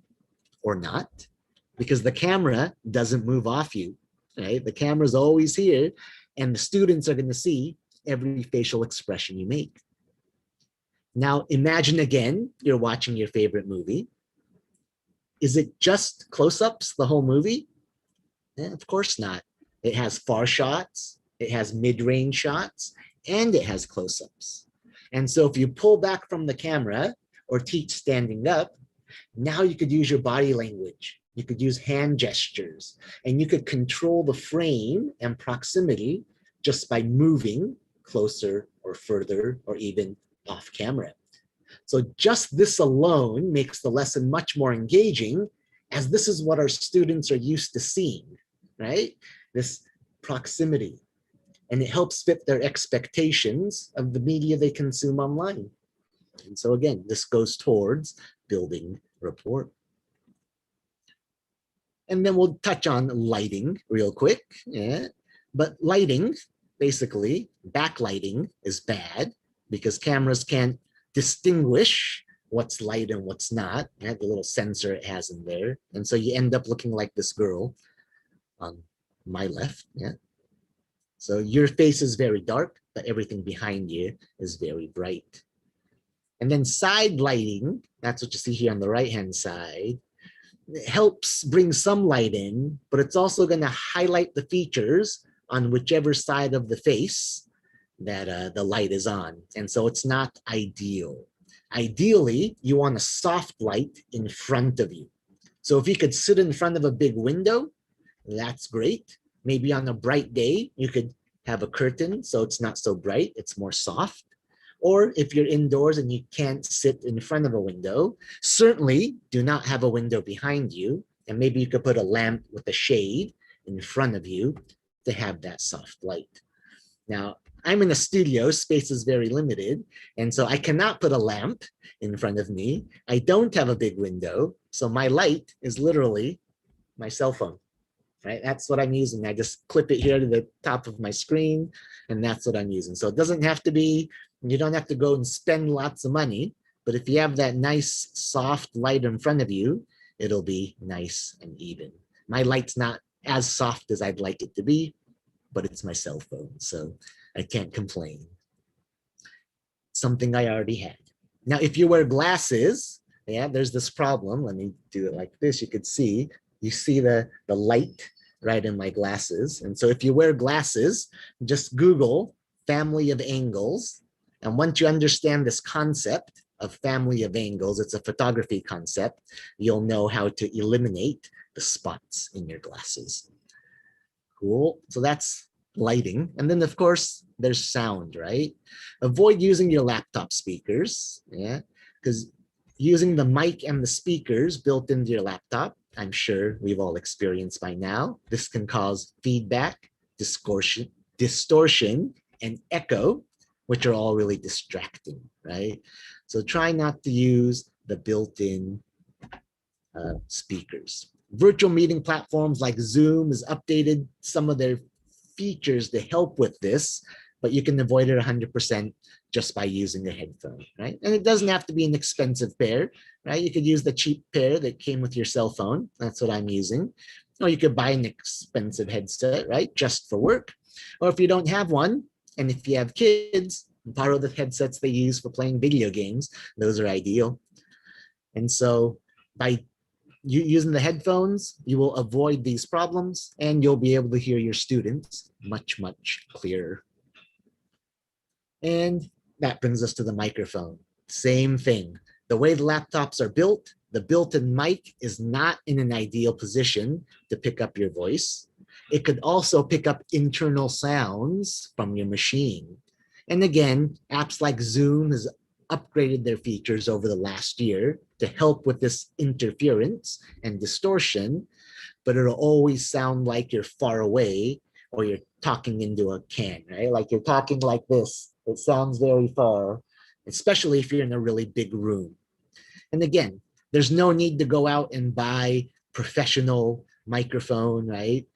or not, because the camera doesn't move off you, right? The camera's always here, and the students are going to see every facial expression you make. Now, imagine again, you're watching your favorite movie. Is it just close-ups the whole movie? Of course not. It has far shots, it has mid-range shots, and it has close-ups. And so if you pull back from the camera or teach standing up, now you could use your body language. You could use hand gestures, and you could control the frame and proximity just by moving closer or further or even off camera. So just this alone makes the lesson much more engaging, as this is what our students are used to seeing, right? This proximity. And it helps fit their expectations of the media they consume online. And so again, this goes towards building rapport. And then we'll touch on lighting real quick. Yeah. But lighting, basically, backlighting is bad because cameras can't distinguish what's light and what's not. Yeah, the little sensor it has in there. And so you end up looking like this girl on my left. Yeah. So your face is very dark, but everything behind you is very bright. And then side lighting, that's what you see here on the right-hand side, it helps bring some light in, but it's also going to highlight the features on whichever side of the face that the light is on. And so it's not ideal. Ideally, you want a soft light in front of you. So if you could sit in front of a big window, that's great. Maybe on a bright day, you could have a curtain so it's not so bright, it's more soft. Or if you're indoors and you can't sit in front of a window, certainly do not have a window behind you. And maybe you could put a lamp with a shade in front of you to have that soft light. Now, I'm in a studio, space is very limited, and so I cannot put a lamp in front of me. I don't have a big window, so my light is literally my cell phone. Right? That's what I'm using. I just clip it here to the top of my screen, and that's what I'm using. So it doesn't have to be, you don't have to go and spend lots of money, but if you have that nice soft light in front of you, it'll be nice and even. My light's not as soft as I'd like it to be, but it's my cell phone, so I can't complain. Something I already had. Now, if you wear glasses, yeah, there's this problem. Let me do it like this. You see the light right in my glasses. And so if you wear glasses, just Google family of angles. And once you understand this concept of family of angles, it's a photography concept, you'll know how to eliminate the spots in your glasses. Cool. So that's lighting. And then of course, there's sound, right? Avoid using your laptop speakers, yeah, because using the mic and the speakers built into your laptop, I'm sure we've all experienced by now, this can cause feedback, distortion, and echo, which are all really distracting, right? So try not to use the built-in speakers. Virtual meeting platforms like Zoom has updated some of their features to help with this, but you can avoid it 100% just by using a headphone, right? And it doesn't have to be an expensive pair, right? You could use the cheap pair that came with your cell phone. That's what I'm using. Or you could buy an expensive headset, right? Just for work. Or if you don't have one, and if you have kids, borrow the headsets they use for playing video games. Those are ideal. And so by using the headphones, you will avoid these problems and you'll be able to hear your students much, much clearer. And that brings us to the microphone. Same thing. The way the laptops are built, the built-in mic is not in an ideal position to pick up your voice. It could also pick up internal sounds from your machine. And again, apps like Zoom has upgraded their features over the last year to help with this interference and distortion, but it'll always sound like you're far away or you're talking into a can, right? Like you're talking like this. It sounds very far, especially if you're in a really big room. And again, there's no need to go out and buy professional microphone, right?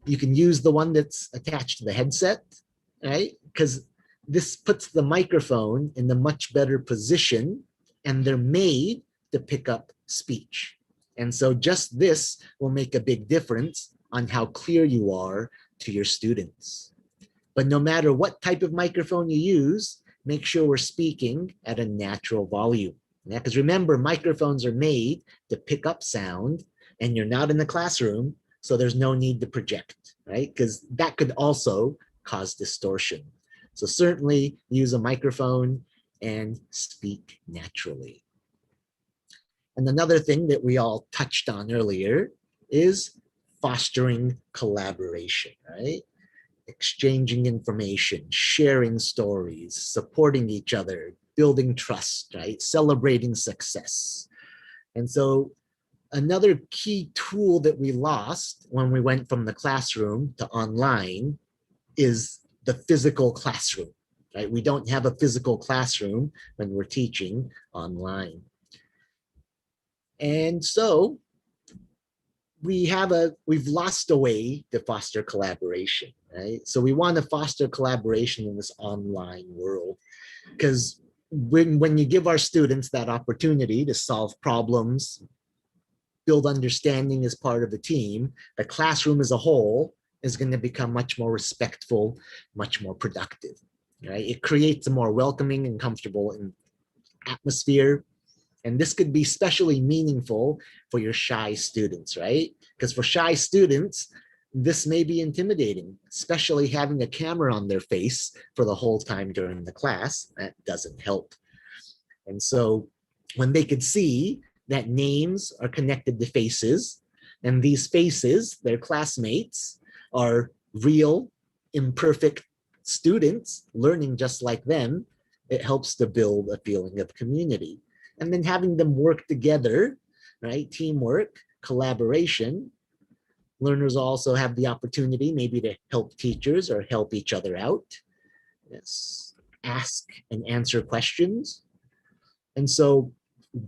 You can use the one that's attached to the headset, right? Because this puts the microphone in a much better position and they're made to pick up speech. And so just this will make a big difference on how clear you are to your students. But no matter what type of microphone you use, make sure we're speaking at a natural volume. Because remember, microphones are made to pick up sound and you're not in the classroom, so there's no need to project, right? Because that could also cause distortion. So certainly use a microphone and speak naturally. And another thing that we all touched on earlier is fostering collaboration, right? Exchanging information, sharing stories, supporting each other, building trust, right? Celebrating success. And so another key tool that we lost when we went from the classroom to online is the physical classroom, right? We don't have a physical classroom when we're teaching online. And so we've lost a way to foster collaboration, right? So we want to foster collaboration in this online world because when you give our students that opportunity to solve problems, build understanding as part of the team, the classroom as a whole is going to become much more respectful, much more productive, right? It creates a more welcoming and comfortable atmosphere. And this could be especially meaningful for your shy students, right? Because for shy students, this may be intimidating, especially having a camera on their face for the whole time during the class. That doesn't help. And so when they could see that names are connected to faces, and these faces, their classmates, are real, imperfect students learning just like them, it helps to build a feeling of community. And then having them work together, right? Teamwork, collaboration. Learners also have the opportunity maybe to help teachers or help each other out. Yes. Ask and answer questions. And so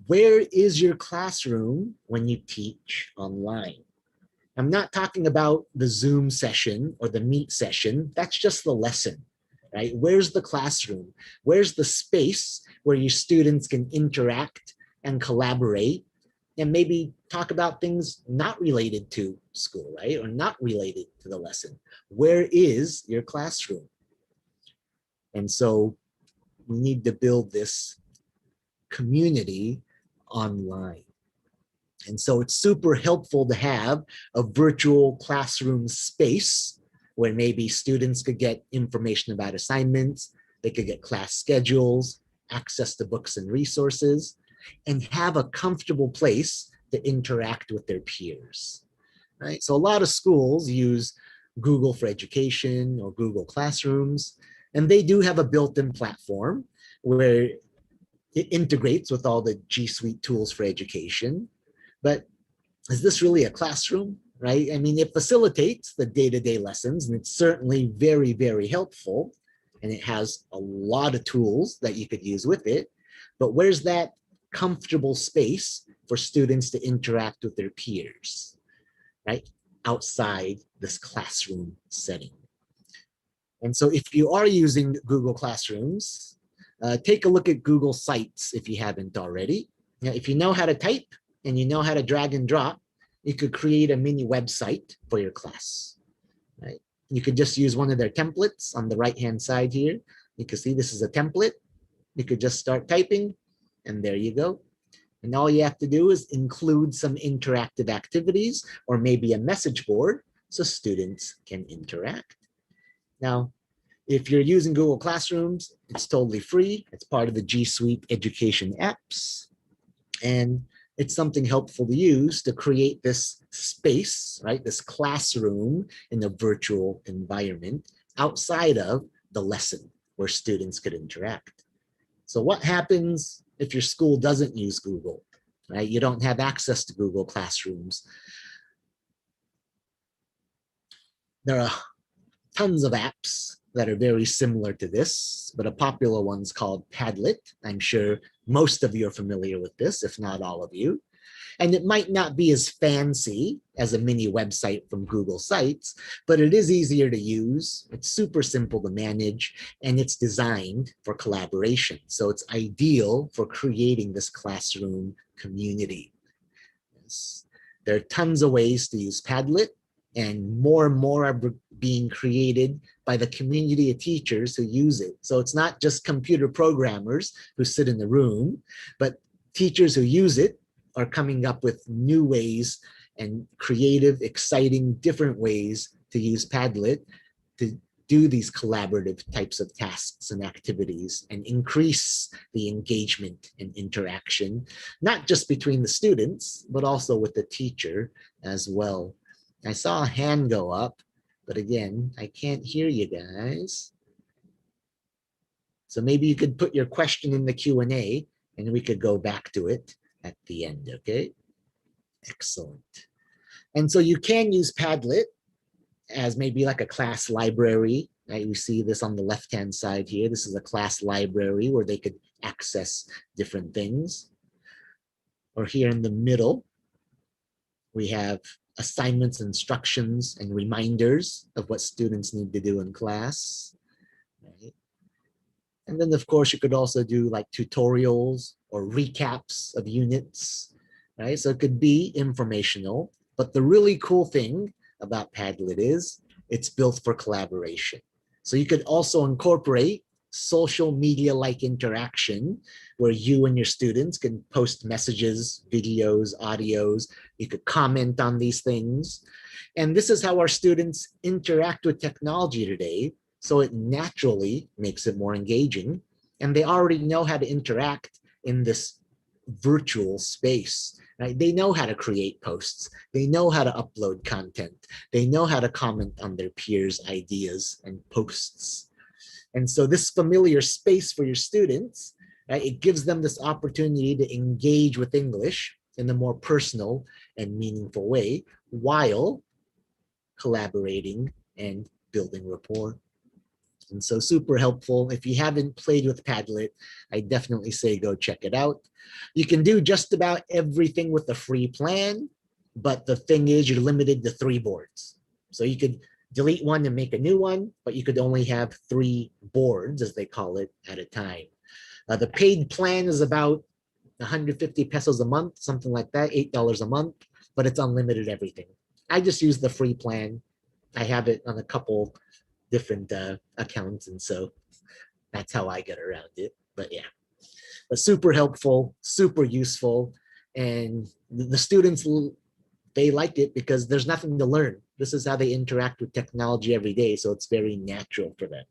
where is your classroom when you teach online? I'm not talking about the Zoom session or the Meet session. That's just the lesson, right? Where's the classroom? Where's the space where your students can interact and collaborate and maybe talk about things not related to school, right? Or not related to the lesson. Where is your classroom? And so we need to build this community online. And so it's super helpful to have a virtual classroom space where maybe students could get information about assignments, they could get class schedules, access to books and resources, and have a comfortable place to interact with their peers, right? So a lot of schools use Google for Education or Google Classrooms, and they do have a built-in platform where it integrates with all the G Suite tools for education. But is this really a classroom, right? I mean, it facilitates the day-to-day lessons, and it's certainly very, very helpful. And it has a lot of tools that you could use with it. But where's that comfortable space for students to interact with their peers, right? Outside this classroom setting. And so if you are using Google Classrooms, take a look at Google Sites if you haven't already. Now, if you know how to type and you know how to drag and drop, you could create a mini website for your class, right? You could just use one of their templates on the right-hand side here. You can see this is a template. You could just start typing, and there you go. And all you have to do is include some interactive activities or maybe a message board so students can interact. Now, if you're using Google Classrooms, it's totally free. It's part of the G Suite education apps. And it's something helpful to use to create this space, right? This classroom in a virtual environment outside of the lesson, where students could interact. So what happens if your school doesn't use Google, right? You don't have access to Google Classrooms. There are tons of apps that are very similar to this, but a popular one's called Padlet. I'm sure most of you are familiar with this, if not all of you. And it might not be as fancy as a mini website from Google Sites, but it is easier to use. It's super simple to manage, and it's designed for collaboration. So it's ideal for creating this classroom community. Yes. There are tons of ways to use Padlet, and more are being created by the community of teachers who use it. So it's not just computer programmers who sit in the room, but teachers who use it are coming up with new ways and creative, exciting, different ways to use Padlet to do these collaborative types of tasks and activities and increase the engagement and interaction, not just between the students, but also with the teacher as well. I saw a hand go up, but again, I can't hear you guys. So maybe you could put your question in the Q&A and we could go back to it at the end, okay? Excellent. And so you can use Padlet as maybe like a class library. Right? You see this on the left-hand side here. This is a class library where they could access different things. Or here in the middle, we have assignments, instructions, and reminders of what students need to do in class. Right? And then, of course, you could also do like tutorials or recaps of units, right? So it could be informational, but the really cool thing about Padlet is it's built for collaboration. So you could also incorporate social media-like interaction where you and your students can post messages, videos, audios. You could comment on these things. And this is how our students interact with technology today. So it naturally makes it more engaging. And they already know how to interact in this virtual space, right? They know how to create posts. They know how to upload content. They know how to comment on their peers' ideas and posts. And so this familiar space for your students, right, it gives them this opportunity to engage with English in a more personal and meaningful way while collaborating and building rapport. And so super helpful. If you haven't played with Padlet, I definitely say go check it out. You can do just about everything with the free plan, but the thing is you're limited to 3 boards. So you could delete one and make a new one, but you could only have 3 boards, as they call it, at a time. The paid plan is about 150 pesos a month, something like that, $8 a month, but it's unlimited everything. I just use the free plan. I have it on a couple different accounts, and so that's how I get around it. But yeah, but super helpful, super useful, and the students, they like it because there's nothing to learn. This is how they interact with technology every day, so it's very natural for them.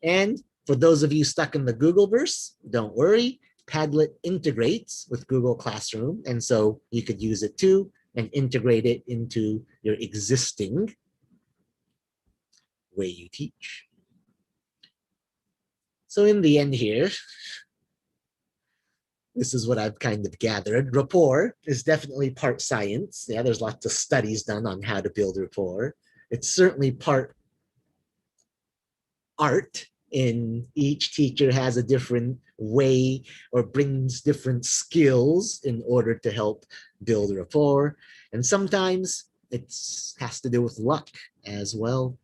And for those of you stuck in the Googleverse, don't worry, Padlet integrates with Google Classroom, and so you could use it too and integrate it into your existing way you teach. So in the end here, this is what I've kind of gathered. Rapport is definitely part science. Yeah, there's lots of studies done on how to build rapport. It's certainly part art, in each teacher has a different way or brings different skills in order to help build rapport. And sometimes it has to do with luck as well.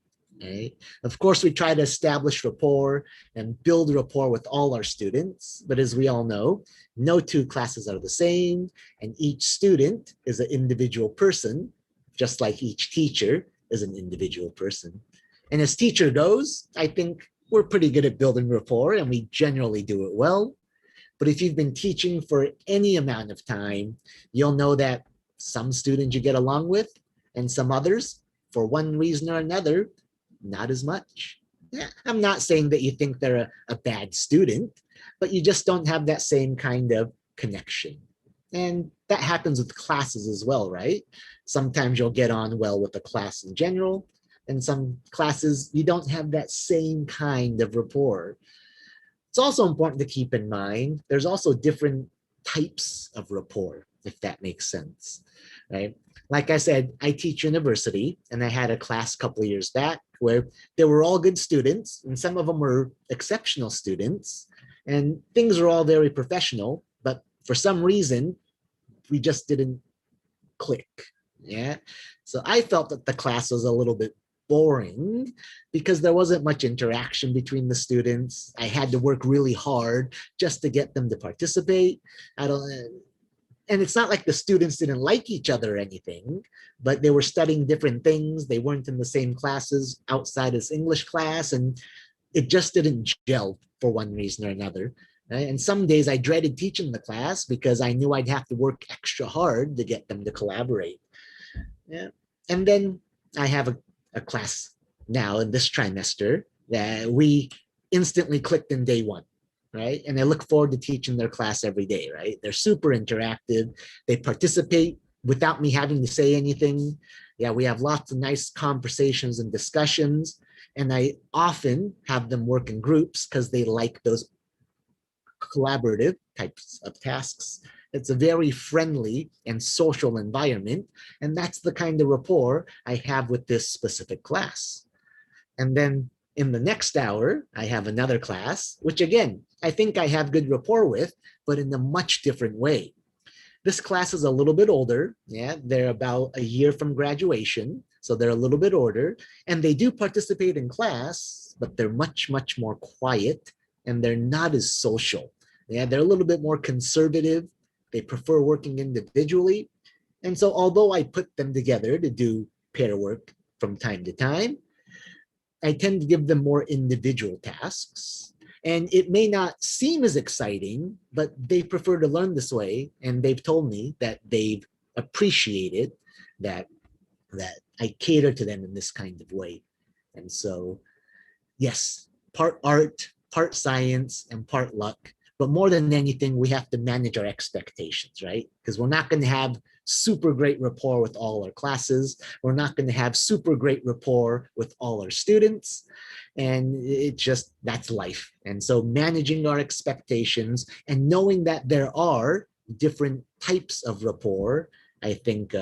Right? Of course, we try to establish rapport and build rapport with all our students, but as we all know, no 2 classes are the same, and each student is an individual person, just like each teacher is an individual person. And as teacher goes, I think we're pretty good at building rapport and we generally do it well. But if you've been teaching for any amount of time, you'll know that some students you get along with and some others, for one reason or another, not as much. Yeah, I'm not saying that you think they're a bad student, but you just don't have that same kind of connection. And that happens with classes as well, right? Sometimes you'll get on well with the class in general, In some classes, you don't have that same kind of rapport. It's also important to keep in mind there's also different types of rapport, if that makes sense, right? Like I said, I teach university, and I had a class a couple of years back where they were all good students, and some of them were exceptional students, and things were all very professional, but for some reason, we just didn't click. Yeah. So I felt that the class was a little bit boring because there wasn't much interaction between the students. I had to work really hard just to get them to participate. I don't, and it's not like the students didn't like each other or anything, but they were studying different things. They weren't in the same classes outside this English class, and it just didn't gel for one reason or another. Right? And some days I dreaded teaching the class because I knew I'd have to work extra hard to get them to collaborate. Yeah. And then I have a class now in this trimester that we instantly clicked in day one, right? And I look forward to teaching their class every day, right? They're super interactive. They participate without me having to say anything. Yeah, we have lots of nice conversations and discussions. And I often have them work in groups because they like those collaborative types of tasks. It's a very friendly and social environment. And that's the kind of rapport I have with this specific class. And then in the next hour, I have another class, which again, I think I have good rapport with, but in a much different way. This class is a little bit older. Yeah, they're about a year from graduation. So they're a little bit older, and they do participate in class, but they're much, much more quiet, and they're not as social. Yeah, they're a little bit more conservative. They prefer working individually. And so although I put them together to do pair work from time to time, I tend to give them more individual tasks. And it may not seem as exciting, but they prefer to learn this way. And they've told me that they've appreciated that I cater to them in this kind of way. And so, yes, part art, part science, and part luck. But more than anything, we have to manage our expectations, right? Because we're not going to have super great rapport with all our classes. We're not going to have super great rapport with all our students. And it just, that's life. And so managing our expectations and knowing that there are different types of rapport, I think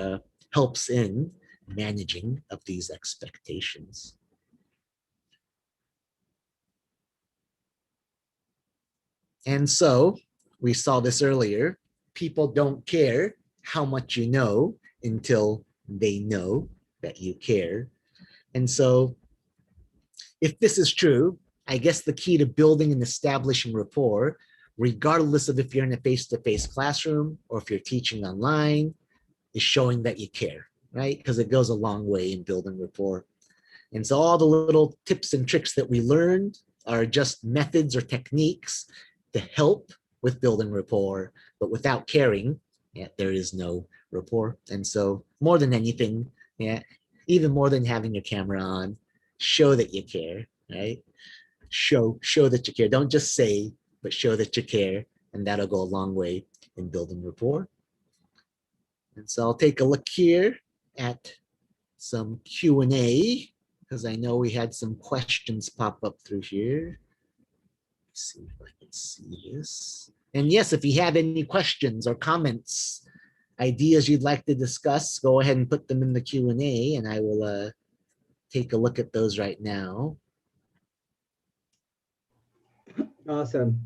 helps in managing of these expectations. And so we saw this earlier. People don't care how much you know until they know that you care. And so if this is true, I guess the key to building and establishing rapport, regardless of if you're in a face-to-face classroom or if you're teaching online, is showing that you care, right? Because it goes a long way in building rapport. And so all the little tips and tricks that we learned are just methods or techniques to help with building rapport, but without caring, yeah, there is no rapport. And so more than anything, yeah, even more than having your camera on, show that you care, right? Show that you care. Don't just say, but show that you care, and that'll go a long way in building rapport. And so I'll take a look here at some Q&A because I know we had some questions pop up through here. Let's see if I can see this. And yes, if you have any questions or comments, ideas you'd like to discuss, go ahead and put them in the Q&A and I will take a look at those right now. Awesome.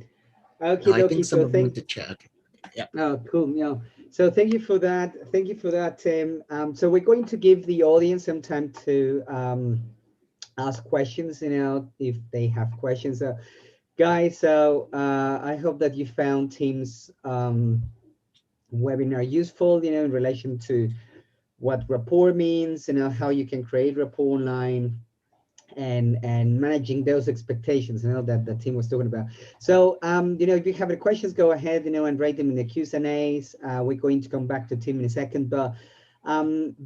Okie I think dokie. some So of them thank. went to chat. Okay. Yeah. Oh, cool. Yeah. So thank you for that. Thank you for that, Tim. So we're going to give the audience some time to ask questions. If they have questions. Guys, so I hope that you found Tim's webinar useful. In relation to what rapport means. How you can create rapport online, and managing those expectations, that the team was talking about. So if you have any questions, go ahead, and write them in the Q's and A's. We're going to come back to Tim in a second, but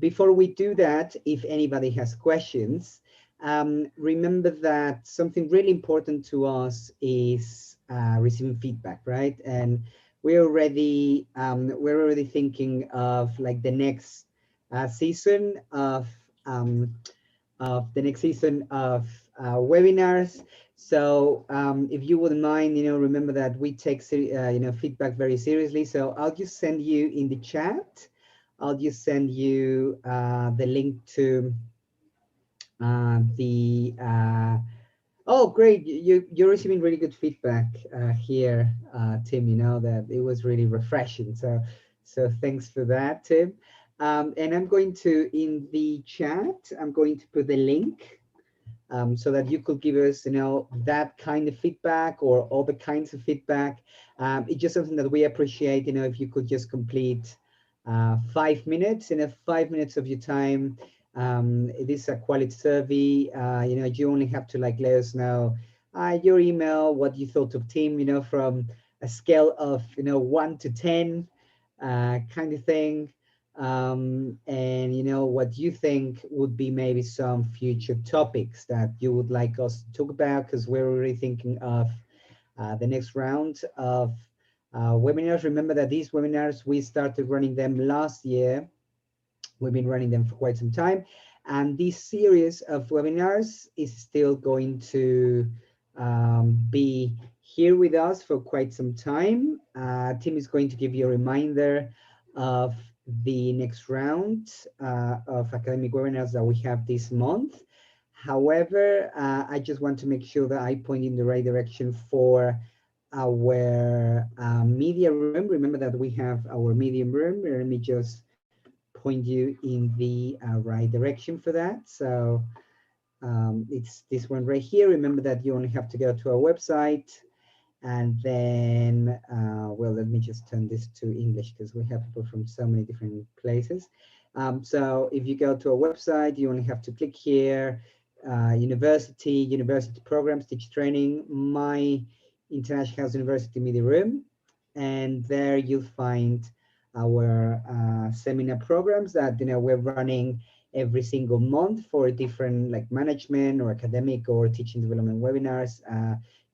before we do that, if anybody has questions, remember that something really important to us is receiving feedback, right? And we're already thinking of like the next season of of the next season of webinars. So if you wouldn't mind, remember that we take feedback very seriously. So I'll just send you in the chat. I'll just send you the link to the oh, great. You're receiving really good feedback here, Tim, that it was really refreshing. So thanks for that, Tim. And I'm going to, in the chat, I'm going to put the link so that you could give us, that kind of feedback or other kinds of feedback. It's just something that we appreciate, if you could just complete 5 minutes, 5 minutes of your time. It is a quality survey. You only have to like let us know your email, what you thought of Tim, from a scale of, 1 to 10 kind of thing. And what you think would be maybe some future topics that you would like us to talk about, because we're already thinking of the next round of webinars. Remember that these webinars, we started running them last year. We've been running them for quite some time, and this series of webinars is still going to be here with us for quite some time. Tim is going to give you a reminder of the next round of academic webinars that we have this month. However, I just want to make sure that I point in the right direction for our media room. Remember that we have our media room. Let me just point you in the right direction for that. So it's this one right here. Remember that you only have to go to our website, and then, well, let me just turn this to English because we have people from so many different places. So if you go to our website, you only have to click here, university programs, teach training, my International House University Media Room. And there you'll find our seminar programs that, we're running every single month for different like management or academic or teaching development webinars.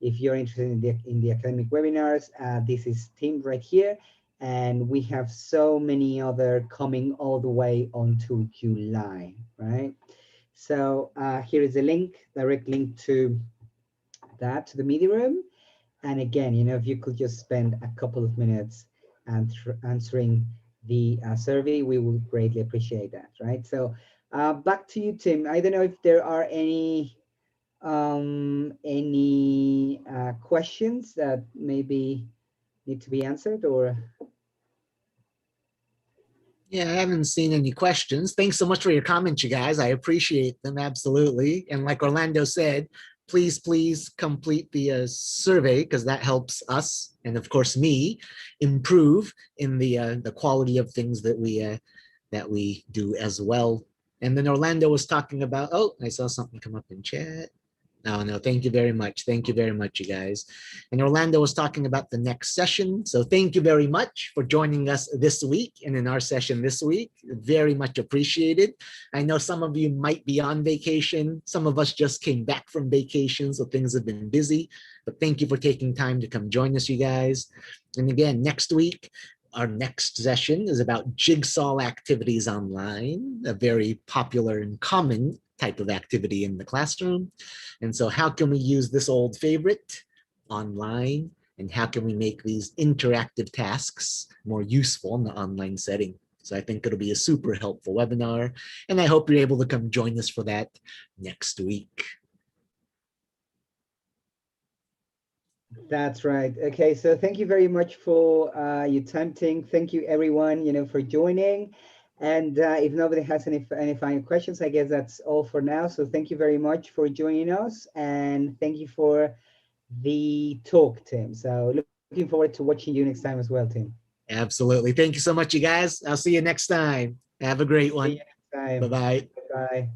If you're interested in the academic webinars, this is Tim right here. And we have so many other coming all the way onto July, right? So here is a link, direct link to that, to the media room. And again, if you could just spend a couple of minutes answering the survey, we would greatly appreciate that, right? So back to you, Tim. I don't know if there are any questions that maybe need to be answered, or Yeah, I haven't seen any questions. Thanks so much for your comments, you guys. I appreciate them absolutely. And like Orlando said, please complete the survey because that helps us and of course me improve in the quality of things that we do as well. And then Orlando was talking about. Oh, I saw something come up in chat. No, thank you very much. Thank you very much, you guys. And Orlando was talking about the next session. So thank you very much for joining us this week and in our session this week. Very much appreciated. I know some of you might be on vacation. Some of us just came back from vacation, so things have been busy. But thank you for taking time to come join us, you guys. And again, next week, our next session is about jigsaw activities online, a very popular and common type of activity in the classroom. And so how can we use this old favorite online, and how can we make these interactive tasks more useful in the online setting? So I think it'll be a super helpful webinar, and I hope you're able to come join us for that next week. that's right. Okay, so thank you very much for your time, Tim. Thank you, everyone, for joining. And if nobody has any final questions, I guess that's all for now. So thank you very much for joining us, and thank you for the talk, Tim. So looking forward to watching you next time as well, Tim. Absolutely. Thank you so much, you guys. I'll see you next time. Have a great See you one. next time. Bye-bye. Bye.